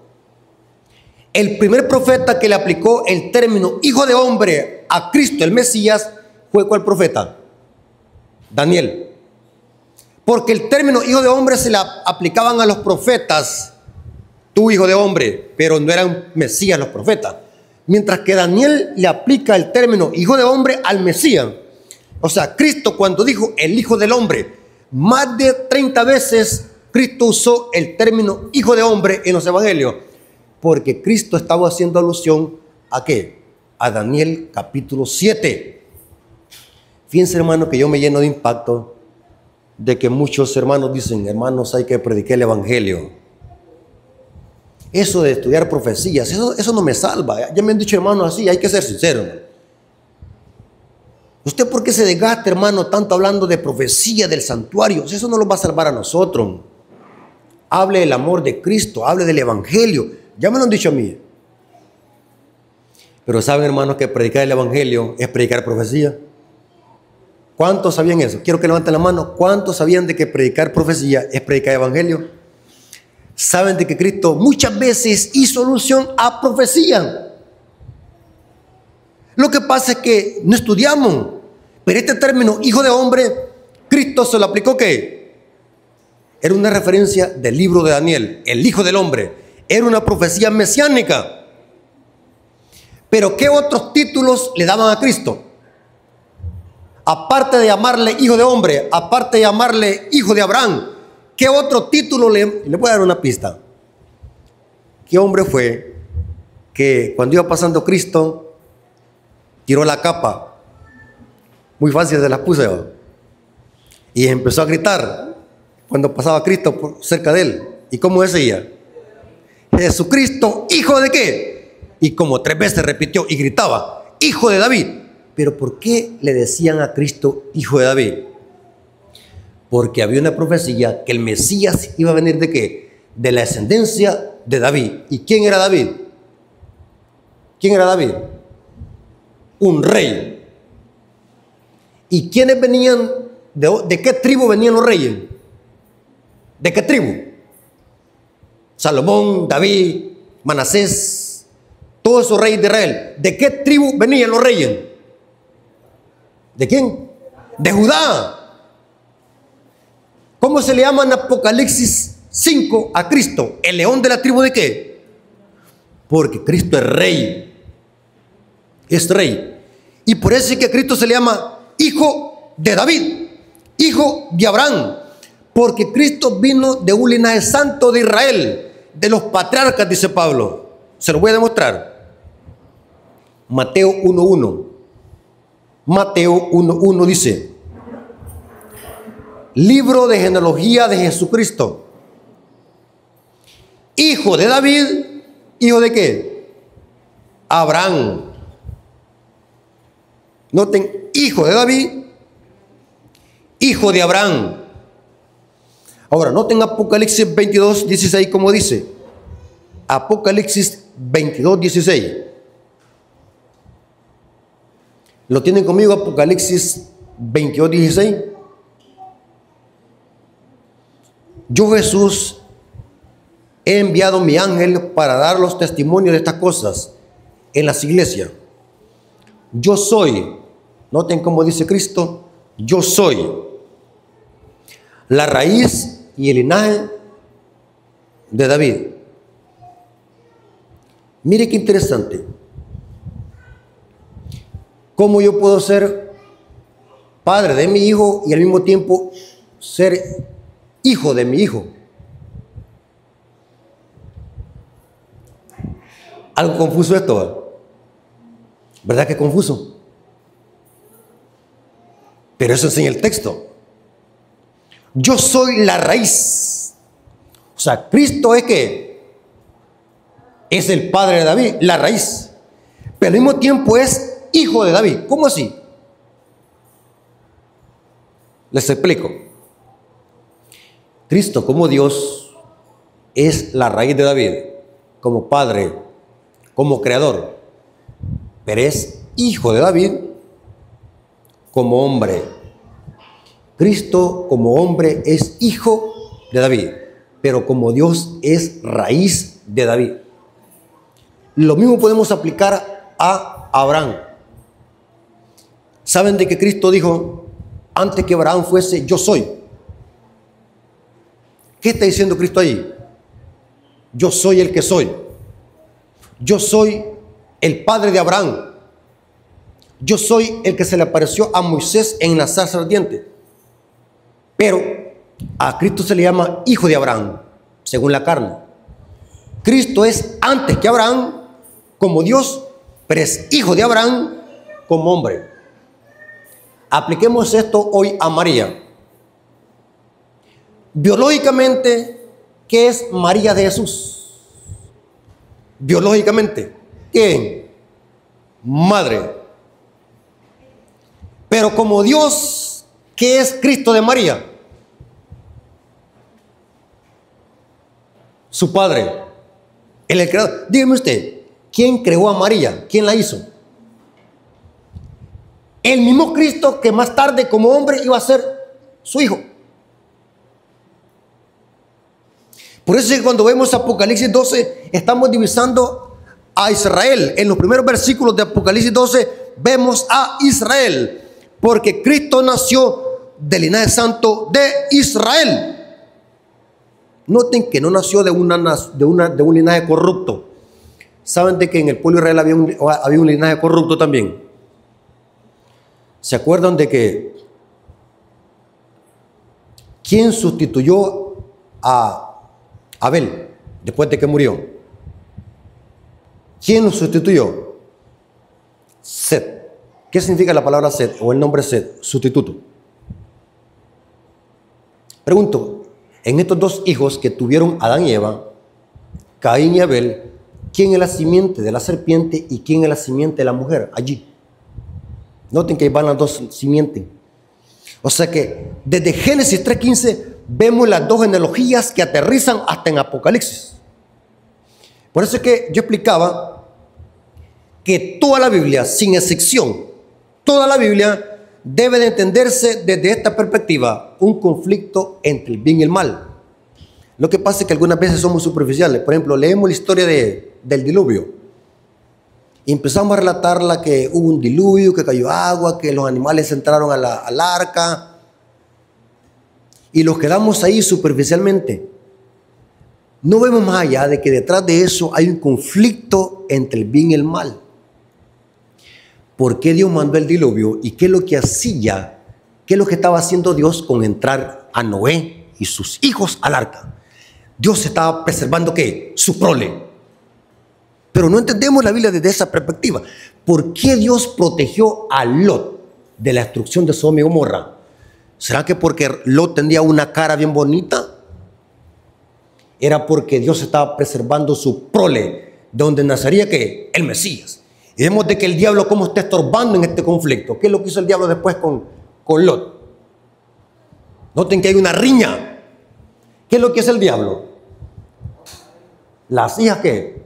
El primer profeta que le aplicó el término hijo de hombre a Cristo, el Mesías, fue ¿cuál profeta? Daniel. Porque el término hijo de hombre se le aplicaban a los profetas, tú hijo de hombre, pero no eran Mesías los profetas. Mientras que Daniel le aplica el término hijo de hombre al Mesías. O sea, Cristo cuando dijo el hijo del hombre, más de 30 veces Cristo usó el término hijo de hombre en los evangelios. Porque Cristo estaba haciendo alusión ¿a qué? A Daniel capítulo 7. Fíjense, hermano, que yo me lleno de impacto de que muchos hermanos dicen, hermanos, hay que predicar el evangelio. Eso de estudiar profecías, eso no me salva. Ya me han dicho hermanos así, hay que ser sincero. ¿Usted por qué se desgasta, hermano, tanto hablando de profecía del santuario? Eso no lo va a salvar a nosotros. Hable del amor de Cristo, hable del evangelio. Ya me lo han dicho a mí. Pero saben, hermanos, que predicar el evangelio es predicar profecía. ¿Cuántos sabían eso? Quiero que levanten la mano. ¿Cuántos sabían de que predicar profecía es predicar evangelio? Saben de que Cristo muchas veces hizo alusión a profecía. Lo que pasa es que no estudiamos. Pero este término hijo de hombre, Cristo se lo aplicó ¿qué? Era una referencia del libro de Daniel, el hijo del hombre. Era una profecía mesiánica. Pero ¿qué otros títulos le daban a Cristo? Aparte de llamarle hijo de hombre, aparte de llamarle hijo de Abraham, ¿qué otro título le voy a dar una pista? ¿Qué hombre fue que cuando iba pasando Cristo tiró la capa? Muy fácil se las puse, ¿no? Y empezó a gritar cuando pasaba Cristo por cerca de él. ¿Y cómo decía? Jesucristo, ¿hijo de qué? Y como 3 veces repitió y gritaba, hijo de David. Pero ¿por qué le decían a Cristo hijo de David? Porque había una profecía que el Mesías iba a venir ¿de qué? De la descendencia de David. ¿Y quién era David? ¿Quién era David? Un rey. ¿Y quiénes venían? ¿De qué tribu venían los reyes? ¿De qué tribu? Salomón, David, Manasés, todos esos reyes de Israel. ¿De qué tribu venían los reyes? ¿De quién? De Judá. ¿Cómo se le llama en Apocalipsis 5 a Cristo? ¿El león de la tribu de qué? Porque Cristo es rey. Es rey. Y por eso es que a Cristo se le llama hijo de David, hijo de Abraham. Porque Cristo vino de un linaje santo de Israel, de los patriarcas, dice Pablo. Se lo voy a demostrar. Mateo 1:1. Mateo 1:1 dice: libro de genealogía de Jesucristo, hijo de David, ¿hijo de qué? Abraham. Noten, hijo de David, hijo de Abraham. Ahora, noten Apocalipsis 22:16 como dice: Apocalipsis 22:16. ¿Lo tienen conmigo? Apocalipsis 22:16. Yo, Jesús, he enviado mi ángel para dar los testimonios de estas cosas en las iglesias. Yo soy, noten cómo dice Cristo, yo soy la raíz y el linaje de David. Mire qué interesante. ¿Cómo yo puedo ser padre de mi hijo y al mismo tiempo ser hijo de mi hijo? Algo confuso esto, ¿verdad que es confuso? Pero eso enseña el texto. Yo soy la raíz. O sea, Cristo es que es el padre de David, la raíz. Pero al mismo tiempo es hijo de David. ¿Cómo así? Les explico. Cristo como Dios es la raíz de David, como padre, como creador, pero es hijo de David como hombre. Cristo como hombre es hijo de David, pero como Dios es raíz de David. Lo mismo podemos aplicar a Abraham. ¿Saben de que Cristo dijo, antes que Abraham fuese, yo soy? ¿Qué está diciendo Cristo ahí? Yo soy el que soy. Yo soy el padre de Abraham. Yo soy el que se le apareció a Moisés en la zarza ardiente. Pero a Cristo se le llama hijo de Abraham, según la carne. Cristo es antes que Abraham como Dios, pero es hijo de Abraham como hombre. Apliquemos esto hoy a María. Biológicamente, ¿qué es María de Jesús? Biológicamente, ¿qué? Madre. Pero como Dios, ¿qué es Cristo de María? Su padre, el creador. Dígame usted, ¿quién creó a María? ¿Quién la hizo? El mismo Cristo que más tarde como hombre iba a ser su hijo. Por eso es que cuando vemos Apocalipsis 12, estamos divisando a Israel. En los primeros versículos de Apocalipsis 12 vemos a Israel, porque Cristo nació del linaje santo de Israel. Noten que no nació de un linaje corrupto. ¿Saben de que en el pueblo de Israel había un linaje corrupto también? ¿Se acuerdan de que quién sustituyó a Abel después de que murió? ¿Quién lo sustituyó? Set. ¿Qué significa la palabra Set o el nombre Set? Sustituto. Pregunto, en estos dos hijos que tuvieron Adán y Eva, Caín y Abel, ¿quién es la simiente de la serpiente y quién es la simiente de la mujer? Allí. Noten que ahí van las dos simientes. O sea que desde Génesis 3:15 vemos las dos genealogías que aterrizan hasta en Apocalipsis. Por eso es que yo explicaba que toda la Biblia, sin excepción, toda la Biblia debe de entenderse desde esta perspectiva, un conflicto entre el bien y el mal. Lo que pasa es que algunas veces somos superficiales. Por ejemplo, leemos la historia del diluvio y empezamos a relatar que hubo un diluvio, que cayó agua, que los animales entraron al arca y los quedamos ahí superficialmente. No vemos más allá de que detrás de eso hay un conflicto entre el bien y el mal. ¿Por qué Dios mandó el diluvio? ¿Y qué es lo que hacía? ¿Qué es lo que estaba haciendo Dios con entrar a Noé y sus hijos al arca? Dios estaba preservando ¿qué? Su prole. Pero no entendemos la Biblia desde esa perspectiva. ¿Por qué Dios protegió a Lot de la destrucción de Sodoma y Gomorra? ¿Será que porque Lot tenía una cara bien bonita? Era porque Dios estaba preservando su prole, de donde nacería ¿qué? El Mesías. Y vemos de que el diablo cómo está estorbando en este conflicto. ¿Qué es lo que hizo el diablo después con Lot? Noten que hay una riña. ¿Qué es lo que es el diablo? Las hijas que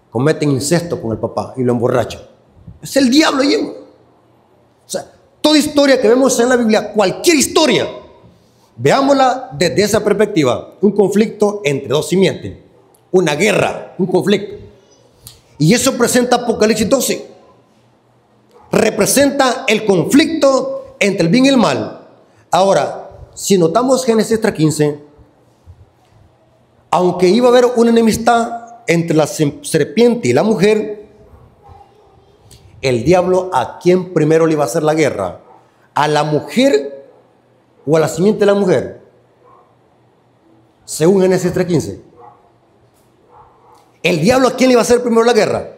cometen incesto con el papá y lo emborrachan. Es el diablo allí. O sea, toda historia que vemos en la Biblia, cualquier historia, veámosla desde esa perspectiva. Un conflicto entre dos simientes, una guerra, un conflicto. Y eso presenta Apocalipsis 12. Representa el conflicto entre el bien y el mal. Ahora, si notamos Génesis 3:15, aunque iba a haber una enemistad entre la serpiente y la mujer, el diablo, ¿a quién primero le iba a hacer la guerra? ¿A la mujer o a la simiente de la mujer? Según Génesis 3:15. ¿El diablo a quién le iba a hacer primero la guerra?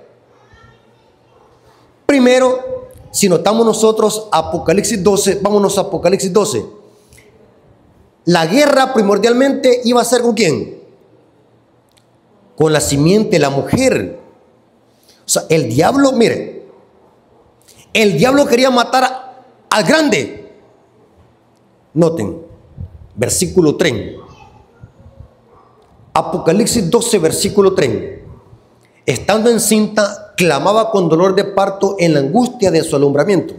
Primero, si notamos nosotros Apocalipsis 12, vámonos a Apocalipsis 12. La guerra primordialmente iba a ser ¿con quién? Con la simiente de la mujer. O sea, el diablo, mire, el diablo quería matar al grande. Noten, versículo 3. Apocalipsis 12, versículo 3. Estando encinta, clamaba con dolor de parto en la angustia de su alumbramiento.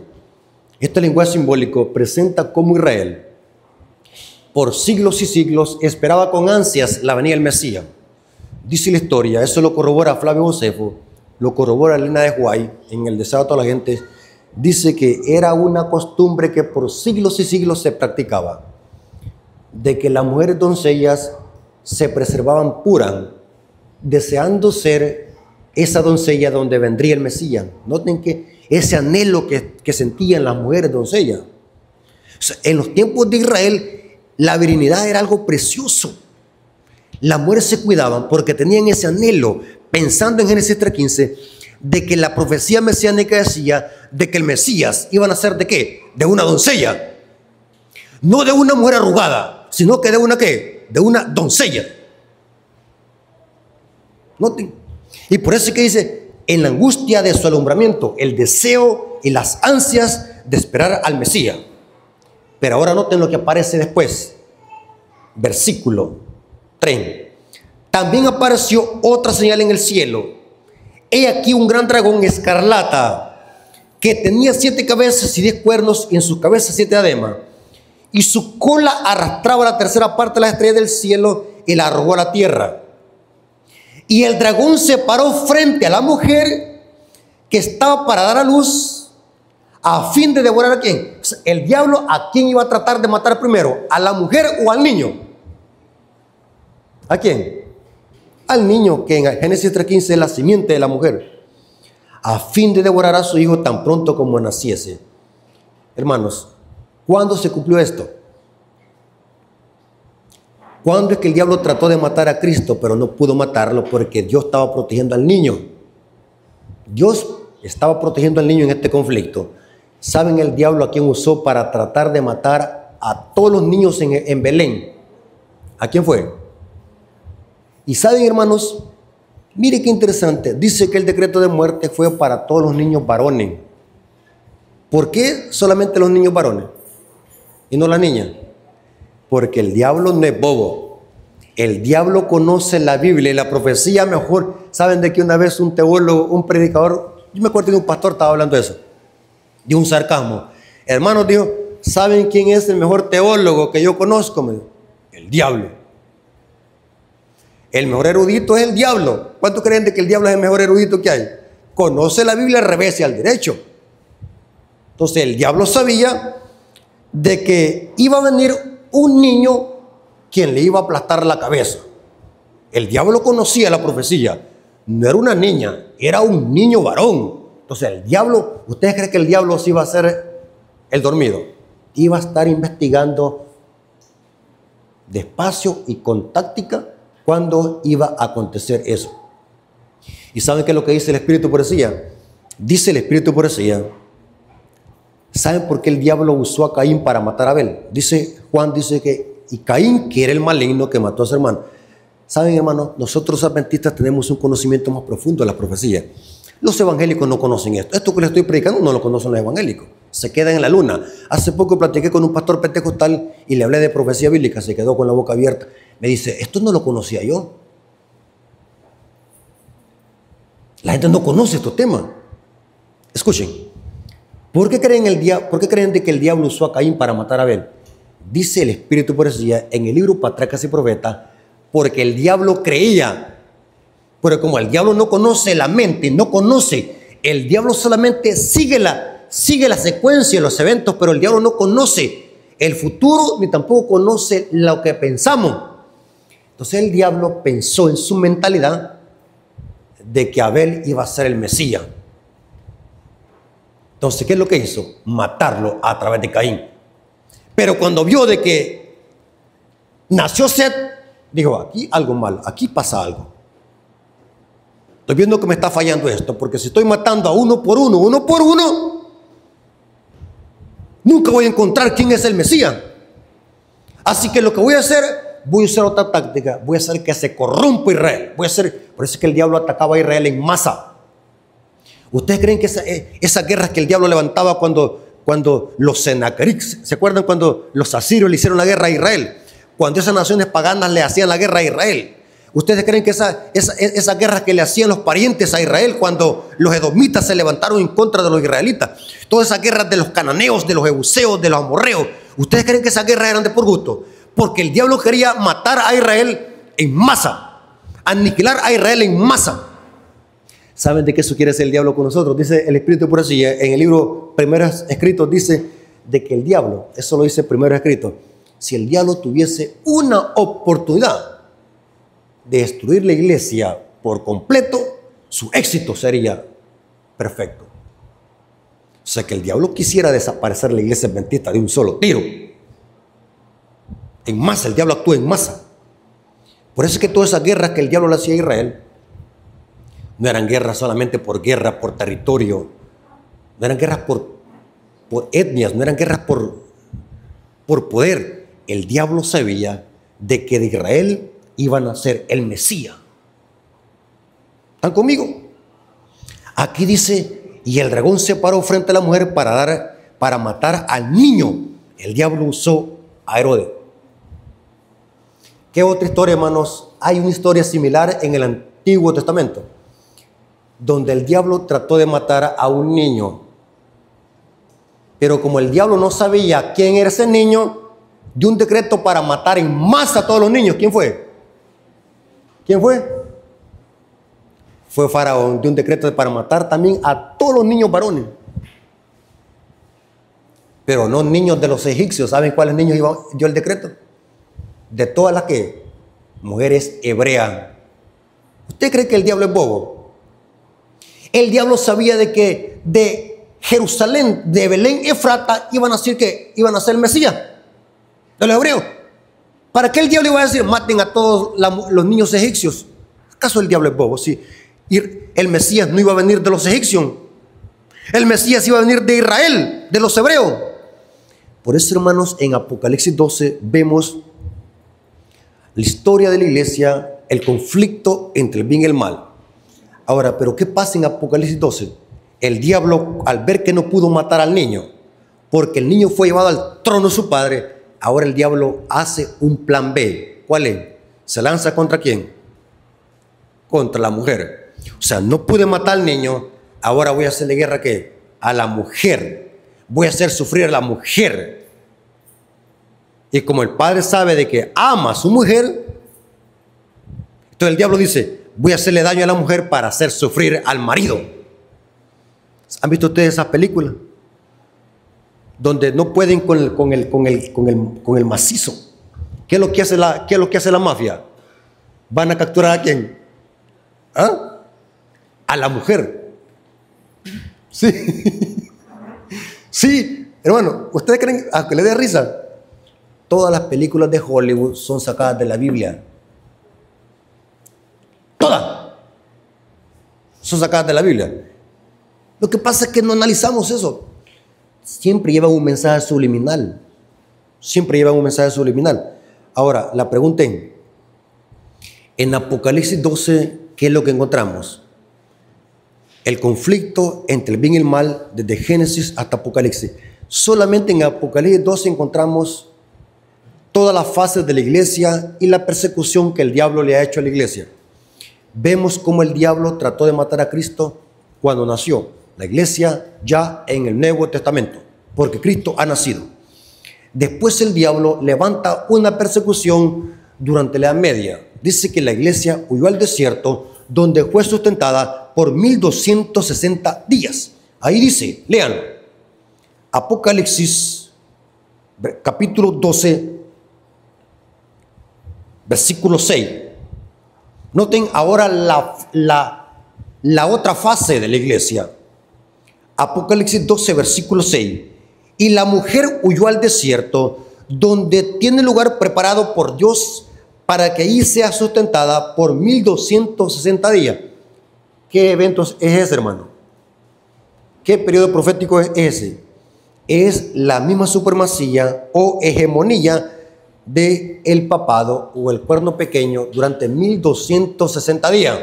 Este lenguaje simbólico presenta cómo Israel, por siglos y siglos, esperaba con ansias la venida del Mesías. Dice la historia, eso lo corrobora Flavio Josefo, lo corrobora Elena de White, en el Deseo de toda la gente. Dice que era una costumbre que por siglos y siglos se practicaba, de que las mujeres doncellas se preservaban puras, deseando ser esa doncella donde vendría el Mesías. Noten que ese anhelo que sentían las mujeres doncellas. O sea, en los tiempos de Israel, la virginidad era algo precioso. Las mujeres se cuidaban porque tenían ese anhelo, pensando en Génesis 3:15, de que la profecía mesiánica decía de que el Mesías iba a nacer ¿de qué? De una doncella. No de una mujer arrugada, sino que de una ¿qué? De una doncella. Noten. Y por eso es que dice, en la angustia de su alumbramiento, el deseo y las ansias de esperar al Mesías. Pero ahora noten lo que aparece después. Versículo 3. También apareció otra señal en el cielo. He aquí un gran dragón escarlata, que tenía 7 cabezas y 10 cuernos, y en sus cabezas 7 diademas. Y su cola arrastraba la tercera parte de las estrellas del cielo y la arrojó a la tierra. Y el dragón se paró frente a la mujer que estaba para dar a luz, a fin de devorar a quién. El diablo, ¿a quién iba a tratar de matar primero? ¿A la mujer o al niño? ¿A quién? Al niño, que en Génesis 3:15 es la simiente de la mujer, a fin de devorar a su hijo tan pronto como naciese. Hermanos, ¿cuándo se cumplió esto? ¿Cuándo es que el diablo trató de matar a Cristo, pero no pudo matarlo porque Dios estaba protegiendo al niño? Dios estaba protegiendo al niño en este conflicto. ¿Saben el diablo a quién usó para tratar de matar a todos los niños en Belén? ¿A quién fue? Y saben, hermanos, mire qué interesante. Dice que el decreto de muerte fue para todos los niños varones. ¿Por qué solamente los niños varones y no la niña? Porque el diablo no es bobo. El diablo conoce la Biblia y la profecía mejor. ¿Saben de que una vez un teólogo, un predicador, yo me acuerdo de un pastor estaba hablando de eso, de un sarcasmo? Hermanos, dijo, ¿saben quién es el mejor teólogo que yo conozco? Me dijo, el diablo. El mejor erudito es el diablo. ¿Cuántos creen de que el diablo es el mejor erudito que hay? Conoce la Biblia al revés y al derecho. Entonces el diablo sabía de que iba a venir un niño quien le iba a aplastar la cabeza. El diablo conocía la profecía. No era una niña, era un niño varón. Entonces el diablo, ¿ustedes creen que el diablo se iba a hacer el dormido? Iba a estar investigando despacio y con táctica cuándo iba a acontecer eso. ¿Y saben qué es lo que dice el Espíritu de Profecía? Dice el Espíritu de Profecía. ¿Saben por qué el diablo usó a Caín para matar a Abel? Dice Juan, dice que y Caín, que era el maligno que mató a su hermano. ¿Saben, hermanos? Nosotros adventistas tenemos un conocimiento más profundo de la profecía. Los evangélicos no conocen esto. Esto que les estoy predicando no lo conocen los evangélicos. Se quedan en la luna. Hace poco platiqué con un pastor pentecostal y le hablé de profecía bíblica. Se quedó con la boca abierta. Me dice, esto no lo conocía yo. La gente no conoce estos temas. Escuchen. ¿Por qué creen de que el diablo usó a Caín para matar a Abel? Dice el Espíritu de Profecía en el libro Patriarcas y Profetas, porque el diablo creía. Pero como el diablo no conoce la mente, no conoce, el diablo solamente sigue la secuencia de los eventos, pero el diablo no conoce el futuro ni tampoco conoce lo que pensamos. Entonces el diablo pensó en su mentalidad de que Abel iba a ser el Mesías. Entonces, ¿qué es lo que hizo? Matarlo a través de Caín. Pero cuando vio de que nació Set, dijo, aquí algo mal, aquí pasa algo. Estoy viendo que me está fallando esto, porque si estoy matando a uno por uno, nunca voy a encontrar quién es el Mesías. Así que lo que voy a hacer, voy a usar otra táctica, voy a hacer que se corrompa Israel. Por eso es que el diablo atacaba a Israel en masa. ¿Ustedes creen que esas guerras que el diablo levantaba cuando los Senaquerib, ¿se acuerdan cuando los asirios le hicieron la guerra a Israel? Cuando esas naciones paganas le hacían la guerra a Israel. ¿Ustedes creen que esas guerras que le hacían los parientes a Israel cuando los edomitas se levantaron en contra de los israelitas? Todas esas guerras de los cananeos, de los jebuseos, de los amorreos. ¿Ustedes creen que esas guerras eran de por gusto? Porque el diablo quería matar a Israel en masa, aniquilar a Israel en masa. ¿Saben de qué eso quiere hacer el diablo con nosotros? Dice el Espíritu de Profecía en el libro Primeros Escritos, dice de que el diablo, eso lo dice Primeros Escritos, si el diablo tuviese una oportunidad de destruir la iglesia por completo, su éxito sería perfecto. O sea, que el diablo quisiera desaparecer la iglesia adventista de un solo tiro. En masa, el diablo actúa en masa. Por eso es que todas esas guerras que el diablo le hacía a Israel no eran guerras solamente por guerra, por territorio, no eran guerras por etnias, no eran guerras por poder. El diablo sabía de que de Israel iban a ser el Mesías. ¿Están conmigo? Aquí dice, y el dragón se paró frente a la mujer para matar al niño. El diablo usó a Herodes. ¿Qué otra historia, hermanos? Hay una historia similar en el Antiguo Testamento, donde el diablo trató de matar a un niño. Pero como el diablo no sabía quién era ese niño, dio un decreto para matar en masa a todos los niños. ¿Quién fue? ¿Quién fue? Fue Faraón. Dio un decreto para matar también a todos los niños varones. Pero no niños de los egipcios. ¿Saben cuáles niños dio el decreto? De todas las que mujeres hebreas. ¿Usted cree que el diablo es bobo? El diablo sabía de que de Jerusalén, de Belén, Efrata, iban a decir que iban a ser el Mesías de los hebreos. ¿Para qué el diablo iba a decir maten a todos los niños egipcios? ¿Acaso el diablo es bobo? Sí. Y el Mesías no iba a venir de los egipcios. El Mesías iba a venir de Israel, de los hebreos. Por eso, hermanos, en Apocalipsis 12 vemos la historia de la iglesia, el conflicto entre el bien y el mal. Ahora, ¿pero qué pasa en Apocalipsis 12? El diablo, al ver que no pudo matar al niño, porque el niño fue llevado al trono de su padre, ahora el diablo hace un plan B. ¿Cuál es? ¿Se lanza contra quién? Contra la mujer. O sea, no pude matar al niño, ahora voy a hacerle guerra, ¿qué? A la mujer. Voy a hacer sufrir a la mujer. Y como el padre sabe de que ama a su mujer, entonces el diablo dice, voy a hacerle daño a la mujer para hacer sufrir al marido. ¿Han visto ustedes esas películas? Donde no pueden con el macizo. ¿Qué es lo que hace la mafia? ¿Van a capturar a quién? ¿Ah? A la mujer. Sí. Sí, hermano, ¿ustedes creen, aunque le dé risa? Todas las películas de Hollywood son sacadas de la Biblia. Todas son sacadas de la Biblia. Lo que pasa es que no analizamos eso. Siempre llevan un mensaje subliminal. Siempre llevan un mensaje subliminal. Ahora, la pregunta es, en Apocalipsis 12, ¿qué es lo que encontramos? El conflicto entre el bien y el mal desde Génesis hasta Apocalipsis. Solamente en Apocalipsis 12 encontramos todas las fases de la iglesia y la persecución que el diablo le ha hecho a la iglesia. vemos cómo el diablo trató de matar a Cristo cuando nació la iglesia ya en el Nuevo Testamento, porque Cristo ha nacido. Después el diablo levanta una persecución durante la Edad Media. Dice que la iglesia huyó al desierto, donde fue sustentada por 1260 días. Ahí dice, lean, Apocalipsis, capítulo 12, versículo 6. Noten ahora la otra fase de la iglesia. Apocalipsis 12, versículo 6. Y la mujer huyó al desierto, donde tiene lugar preparado por Dios para que allí sea sustentada por 1260 días. ¿Qué eventos es ese, hermano? ¿Qué periodo profético es ese? Es la misma supremacía o hegemonía del papado o el cuerno pequeño durante 1260 días.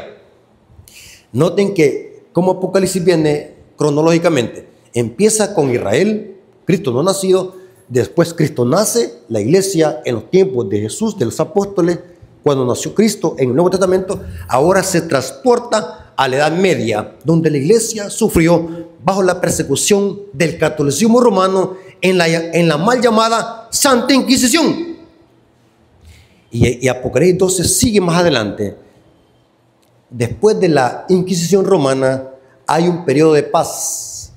Noten que como Apocalipsis viene cronológicamente, empieza con Israel, Cristo no nacido, después Cristo nace, la iglesia en los tiempos de Jesús, de los apóstoles, cuando nació Cristo en el Nuevo Testamento, ahora se transporta a la Edad Media, donde la iglesia sufrió bajo la persecución del catolicismo romano en la mal llamada Santa Inquisición. Y Apocalipsis 12 sigue más adelante. Después de la Inquisición romana hay un periodo de paz,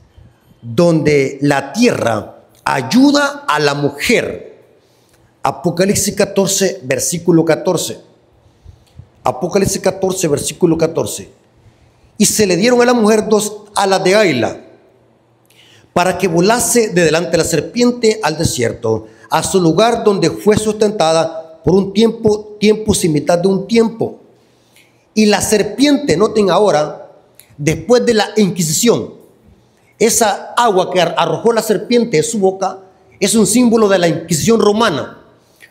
donde la tierra ayuda a la mujer. Apocalipsis 14, versículo 14. Apocalipsis 14, versículo 14. Y se le dieron a la mujer 2 alas de águila, para que volase de delante de la serpiente al desierto, a su lugar donde fue sustentada por un tiempo sin mitad de un tiempo. Y la serpiente, noten ahora, después de la Inquisición, esa agua que arrojó la serpiente de su boca es un símbolo de la Inquisición romana.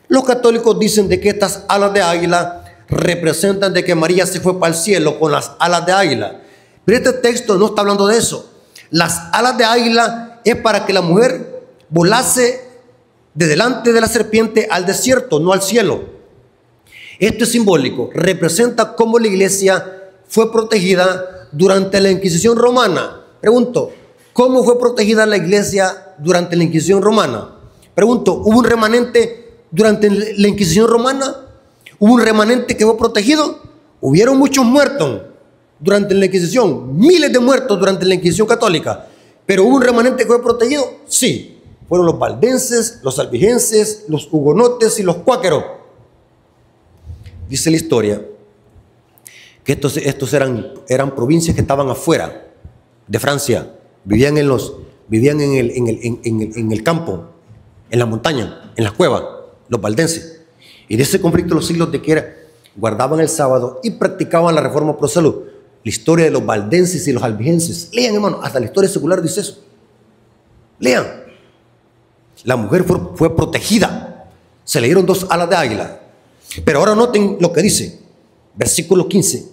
Los católicos dicen de que estas alas de águila representan de que María se fue para el cielo con las alas de águila. Pero este texto no está hablando de eso. Las alas de águila es para que la mujer volase de delante de la serpiente al desierto, no al cielo. Esto es simbólico. Representa cómo la iglesia fue protegida durante la Inquisición romana. Pregunto, ¿cómo fue protegida la iglesia durante la Inquisición romana? Pregunto, ¿hubo un remanente durante la Inquisición romana? ¿Hubo un remanente que fue protegido? Hubieron muchos muertos durante la Inquisición, miles de muertos durante la Inquisición católica. ¿Pero hubo un remanente que fue protegido? Sí. Fueron los valdenses, los albigenses, los hugonotes y los cuáqueros. Dice la historia que estos eran provincias que estaban afuera de Francia. Vivían en el campo, en la montaña, en las cuevas, los valdenses. Y de ese conflicto los siglos de que era, guardaban el sábado y practicaban la reforma pro salud. La historia de los valdenses y los albigenses. Lean, hermano, hasta la historia secular dice eso. Lean. La mujer fue protegida. Se le dieron 2 alas de águila. Pero ahora noten lo que dice. Versículo 15.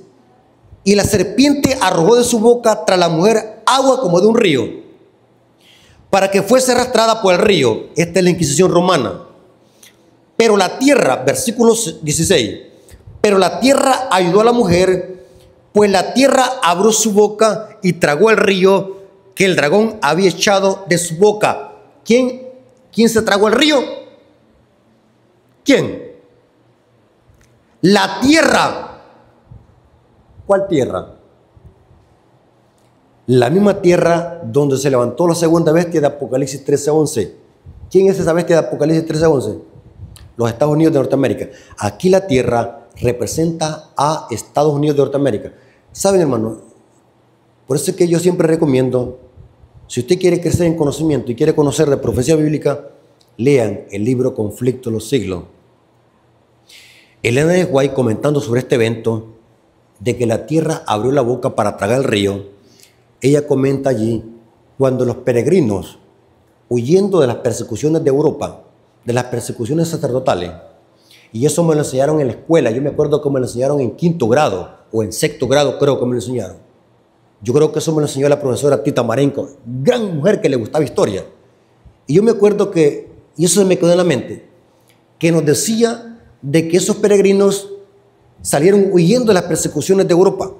Y la serpiente arrojó de su boca tras la mujer agua como de un río, para que fuese arrastrada por el río. Esta es la Inquisición romana. Pero la tierra, versículo 16, pero la tierra ayudó a la mujer, pues la tierra abrió su boca y tragó el río que el dragón había echado de su boca. ¿Quién se tragó el río? ¿Quién? La tierra. ¿Cuál tierra? La misma tierra donde se levantó la segunda bestia de Apocalipsis 13:11. ¿Quién es esa bestia de Apocalipsis 13:11? Los Estados Unidos de Norteamérica. Aquí la tierra representa a Estados Unidos de Norteamérica. ¿Saben, hermano? Por eso es que yo siempre recomiendo, si usted quiere crecer en conocimiento y quiere conocer de profecía bíblica, lean el libro Conflicto de los Siglos. Elena de White, comentando sobre este evento, de que la tierra abrió la boca para tragar el río, ella comenta allí, cuando los peregrinos, huyendo de las persecuciones de Europa, de las persecuciones sacerdotales, y eso me lo enseñaron en la escuela, yo me acuerdo que me lo enseñaron en 5º grado, o en 6º grado creo que me lo enseñaron. Yo creo que eso me lo enseñó la profesora Tita Marenco, gran mujer que le gustaba historia. Y yo me acuerdo que, y eso se me quedó en la mente, que nos decía de que esos peregrinos salieron huyendo de las persecuciones de Europa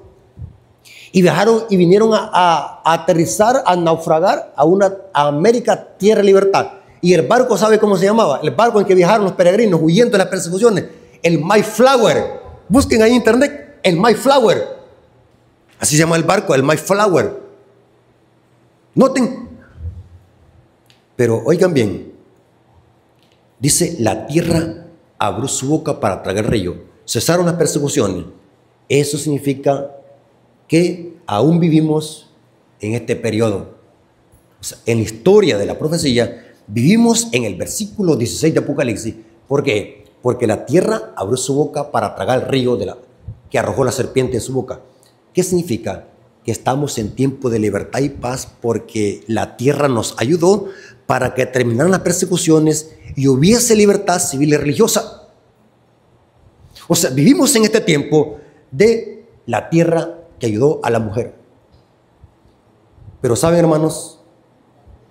y viajaron y vinieron a aterrizar, a naufragar a América, tierra de libertad. Y el barco, ¿sabe cómo se llamaba? El barco en que viajaron los peregrinos huyendo de las persecuciones, el Mayflower. Busquen ahí en internet, el Mayflower. Así se llama el barco, el Mayflower. Noten. Pero oigan bien, dice, la tierra abrió su boca para tragar el río. Cesaron las persecuciones. Eso significa que aún vivimos en este periodo. O sea, en la historia de la profecía, vivimos en el versículo 16 de Apocalipsis. ¿Por qué? Porque la tierra abrió su boca para tragar el río que arrojó la serpiente de su boca. ¿Qué significa? Que estamos en tiempo de libertad y paz porque la tierra nos ayudó para que terminaran las persecuciones y hubiese libertad civil y religiosa. O sea, vivimos en este tiempo de la tierra que ayudó a la mujer. Pero saben, hermanos,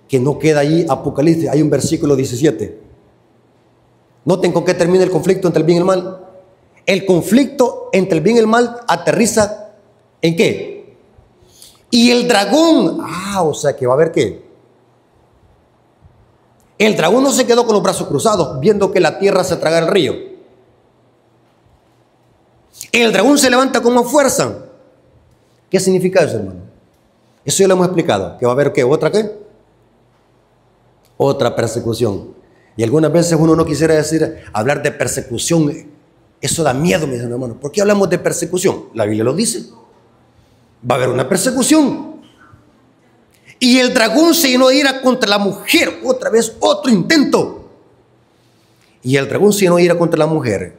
que no queda ahí Apocalipsis, hay un versículo 17. Noten con qué termina el conflicto entre el bien y el mal. El conflicto entre el bien y el mal aterriza ¿en qué? Y el dragón, o sea que va a haber qué. El dragón no se quedó con los brazos cruzados viendo que la tierra se traga el río. El dragón se levanta con más fuerza. ¿Qué significa eso, hermano? Eso ya lo hemos explicado. ¿Que va a haber qué? ¿Otra qué? Otra persecución. Y algunas veces uno no quisiera hablar de persecución. Eso da miedo, mis hermanos. ¿Por qué hablamos de persecución? La Biblia lo dice. Va a haber una persecución. Y el dragón se llenó de ira contra la mujer. Otra vez, otro intento. Y el dragón se llenó de ira contra la mujer.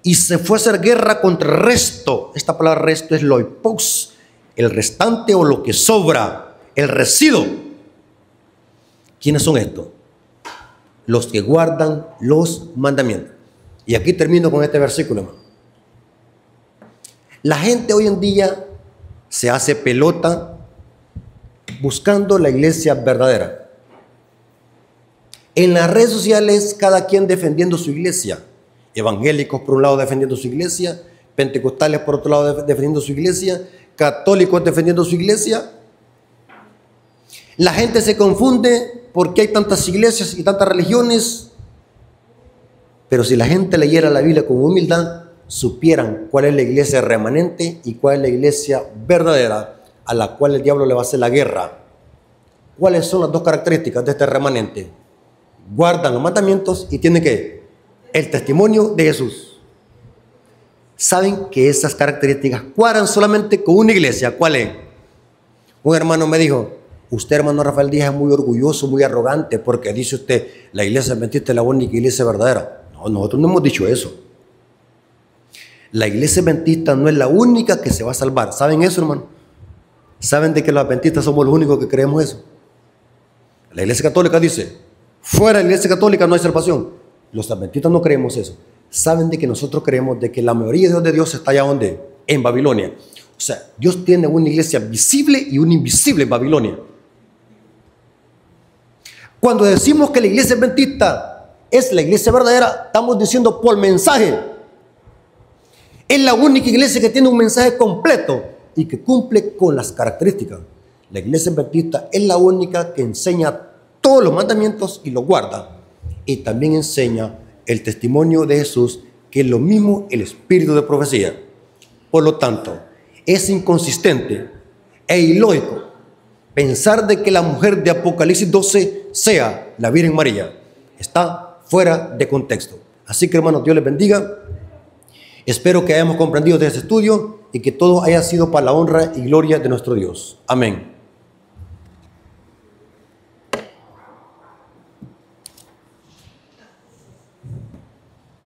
Y se fue a hacer guerra contra el resto. Esta palabra resto es loipos. El restante o lo que sobra. El residuo. ¿Quiénes son estos? Los que guardan los mandamientos. Y aquí termino con este versículo, hermano. La gente hoy en día se hace pelota buscando la iglesia verdadera. En las redes sociales, cada quien defendiendo su iglesia. Evangélicos por un lado defendiendo su iglesia, pentecostales por otro lado defendiendo su iglesia, católicos defendiendo su iglesia. La gente se confunde porque hay tantas iglesias y tantas religiones. Pero si la gente leyera la Biblia con humildad, supieran cuál es la iglesia remanente y cuál es la iglesia verdadera a la cual el diablo le va a hacer la guerra. ¿Cuáles son las dos características de este remanente? Guardan los mandamientos y tienen que el testimonio de Jesús. Saben que esas características cuadran solamente con una iglesia. ¿Cuál es? Un hermano me dijo: usted, hermano Rafael Díaz, es muy orgulloso, muy arrogante porque dice usted la iglesia adventista es la única iglesia verdadera. No, nosotros no hemos dicho eso. La iglesia adventista no es la única que se va a salvar. ¿Saben eso, hermano? ¿Saben de que los adventistas somos los únicos que creemos eso? La iglesia católica dice: fuera de la iglesia católica no hay salvación. Los adventistas no creemos eso. ¿Saben de que nosotros creemos de que la mayoría de Dios está allá donde? En Babilonia. O sea, Dios tiene una iglesia visible y una invisible en Babilonia. Cuando decimos que la iglesia adventista es la iglesia verdadera, estamos diciendo por mensaje. Es la única iglesia que tiene un mensaje completo y que cumple con las características. La iglesia adventista es la única que enseña todos los mandamientos y los guarda. Y también enseña el testimonio de Jesús, que es lo mismo el espíritu de profecía. Por lo tanto, es inconsistente e ilógico pensar de que la mujer de Apocalipsis 12 sea la Virgen María. Está fuera de contexto. Así que, hermanos, Dios les bendiga. Espero que hayamos comprendido de este estudio y que todo haya sido para la honra y gloria de nuestro Dios. Amén.